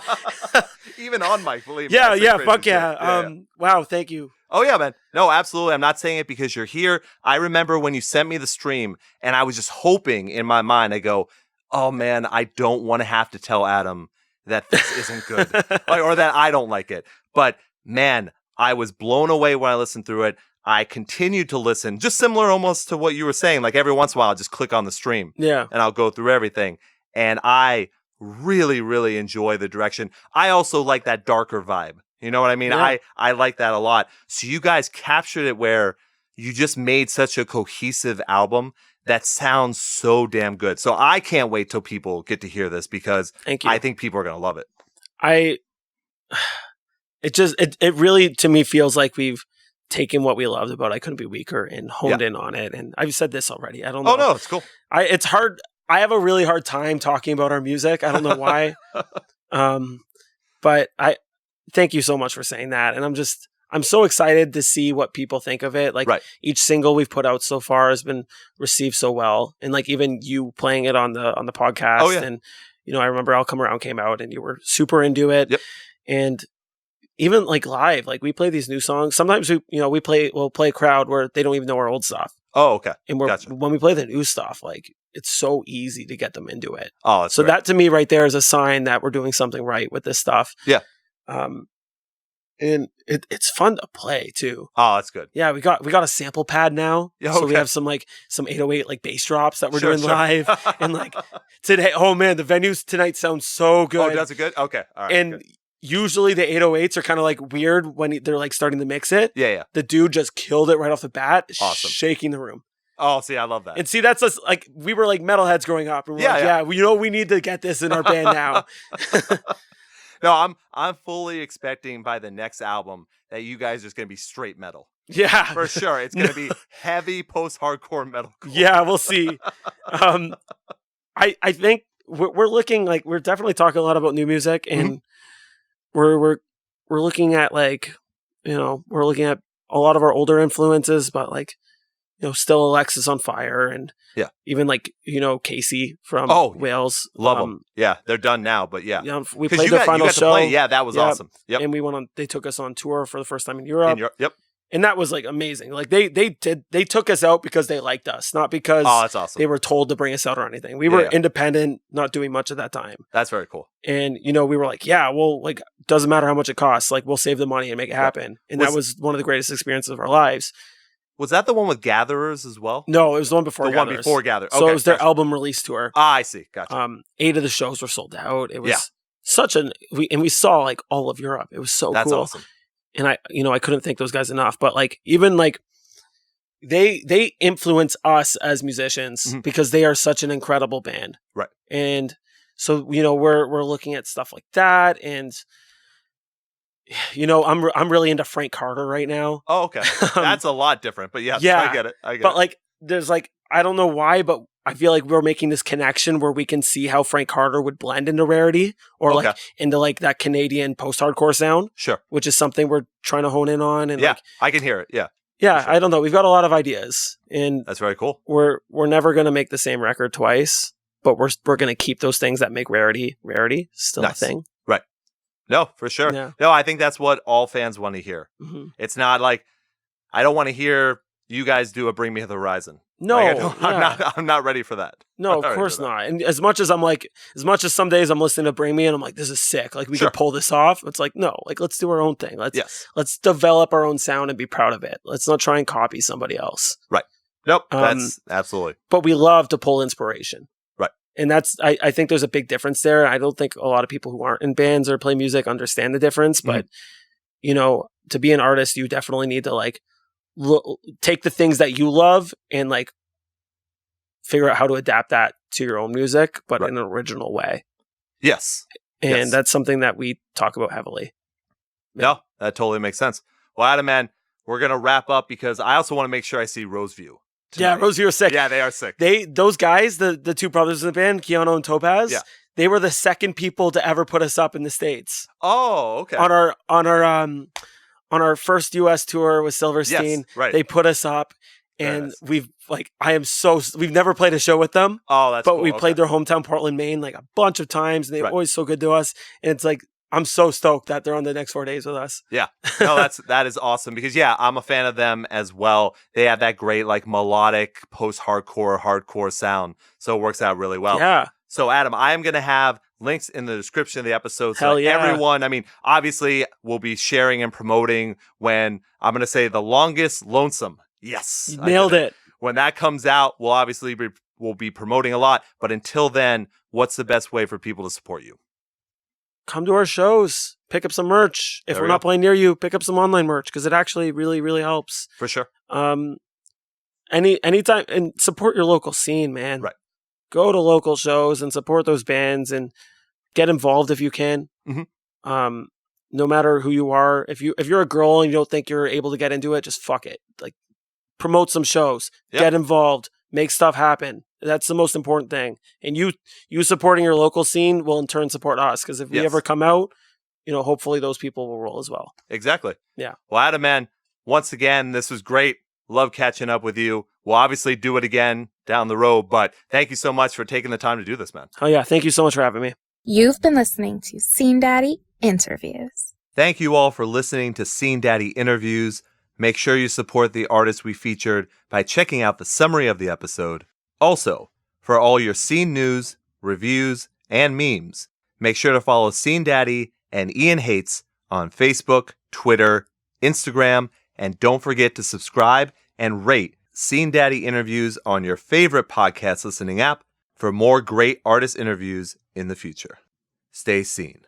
Even on mic, believe me. Yeah, fuck yeah. Wow, thank you. Oh, yeah, man. No, absolutely. I'm not saying it because you're here. I remember when you sent me the stream, and I was just hoping in my mind, I go, oh, man, I don't want to have to tell Adam that this isn't good, or that I don't like it. But, man, I was blown away when I listened through it. I continued to listen, just similar almost to what you were saying. Like, every once in a while, I'll just click on the stream, and I'll go through everything. And I really, really enjoy the direction. I also like that darker vibe. You know what I mean? Yeah. I like that a lot. So you guys captured it where you just made such a cohesive album that sounds so damn good. So I can't wait till people get to hear this because I think people are going to love it. It really, to me, feels like we've taken what we loved about I Couldn't Be Weaker and honed in on it. And I've said this already. I don't know. Oh, no, it's cool. It's hard. I have a really hard time talking about our music. I don't know why. But thank you so much for saying that. And I'm so excited to see what people think of it. Like each single we've put out so far has been received so well. And like even you playing it on the podcast. Oh, yeah. And, I remember I'll Come Around came out and you were super into it. Yep. And even like live, like we play these new songs. Sometimes we'll play a crowd where they don't even know our old stuff. Oh, okay. And when we play the new stuff, like it's so easy to get them into it. Oh, that's so great. that to me right there is a sign that we're doing something right with this stuff. Yeah. And it's fun to play too. Oh, that's good. Yeah, we got a sample pad now. Yeah, so we have some 808 like bass drops that we're doing live. And like today, oh man, the venues tonight sound so good. Oh, does it good? Okay. All right. And good. Usually the 808s are kind of like weird when they're like starting to mix it. Yeah. The dude just killed it right off the bat. Awesome. Shaking the room. Oh, see, I love that. And see, that's us. Like we were like metalheads growing up. And we're we need to get this in our band now. No, I'm fully expecting by the next album that you guys are just going to be straight metal. Yeah. For sure. It's going to be heavy post-hardcore metal. Yeah, we'll see. I think we're looking like we're definitely talking a lot about new music and we're looking at like, we're looking at a lot of our older influences, but like, still Alexis on Fire and even like, Casey from Wales. Love them. Yeah, they're done now, but yeah. We played their final show. Yeah, that was awesome. Yep. And they took us on tour for the first time in Europe. Yep. And that was like amazing. Like they took us out because they liked us, not because that's awesome. They were told to bring us out or anything. We were independent, not doing much at that time. That's very cool. And we were like, like doesn't matter how much it costs, like we'll save the money and make it happen. And that was one of the greatest experiences of our lives. Was that the one with Gatherers as well? No, it was the one before Gatherers. The one before Gatherers. So it was their album release tour. I see. Gotcha. 8 of the shows were sold out. It was such we saw like all of Europe. It was so cool. That's awesome. And I couldn't thank those guys enough. But like even like they influence us as musicians because they are such an incredible band. Right. And so we're looking at stuff like that and I'm really into Frank Carter right now. Oh, okay. That's a lot different, but I get it. But like, there's like, I don't know why, but I feel like we're making this connection where we can see how Frank Carter would blend into Rarity or like into like that Canadian post-hardcore sound. Sure. Which is something we're trying to hone in on. And I can hear it. Yeah. Yeah. Sure. I don't know. We've got a lot of ideas and that's very cool. We're never going to make the same record twice, but we're going to keep those things that make Rarity still a thing. Right. No, for sure. Yeah. No, I think that's what all fans want to hear. Mm-hmm. It's not like, I don't want to hear you guys do a Bring Me to the Horizon. No, like, I'm not ready for that. No, of course not. And as much as some days I'm listening to Bring Me and I'm like, this is sick. Like we could pull this off. It's like, no, like let's do our own thing. Let's develop our own sound and be proud of it. Let's not try and copy somebody else. Right. Nope. That's absolutely. But we love to pull inspiration. Right. And I think there's a big difference there. I don't think a lot of people who aren't in bands or play music understand the difference. But, to be an artist, you definitely need to like take the things that you love and like figure out how to adapt that to your own music, but in an original way. Yes. And that's something that we talk about heavily. No, that totally makes sense. Well, Adam, man, we're going to wrap up because I also want to make sure I see Roseview tonight. Yeah, Roseview are sick. Yeah, they are sick. Those guys, the two brothers in the band, Keanu and Topaz, they were the second people to ever put us up in the States. Oh, okay. On our first US tour with Silverstein, they put us up, and we've never played a show with them. Oh, that's cool. We played their hometown, Portland, Maine, like a bunch of times, and they're always so good to us. And it's like, I'm so stoked that they're on the next 4 days with us. Yeah. No, that is awesome because I'm a fan of them as well. They have that great like melodic hardcore sound. So it works out really well. Yeah. So Adam, I am going to have links in the description of the episode. So everyone, I mean, obviously we'll be sharing and promoting when I'm going to say The Longest Lonesome. Yes. You nailed it. When that comes out, we'll be promoting a lot. But until then, what's the best way for people to support you? Come to our shows, pick up some merch. If we're not playing near you, pick up some online merch because it actually really, really helps. For sure. Anytime, and support your local scene, man. Right. Go to local shows and support those bands and get involved if you can. Mm-hmm. No matter who you are, if you're a girl and you don't think you're able to get into it, just fuck it. Like promote some shows, get involved, make stuff happen. That's the most important thing. And you supporting your local scene will in turn support us because if we ever come out, hopefully those people will roll as well. Exactly. Yeah. Well, Adam, man, once again, this was great. Love catching up with you. We'll obviously do it again down the road, but thank you so much for taking the time to do this, man. Oh, yeah. Thank you so much for having me. You've been listening to Scene Daddy Interviews. Thank you all for listening to Scene Daddy Interviews. Make sure you support the artists we featured by checking out the summary of the episode. Also, for all your scene news, reviews, and memes, make sure to follow Scene Daddy and Ian Hates on Facebook, Twitter, Instagram, and don't forget to subscribe and rate Scene Daddy Interviews on your favorite podcast listening app for more great artist interviews in the future. Stay seen.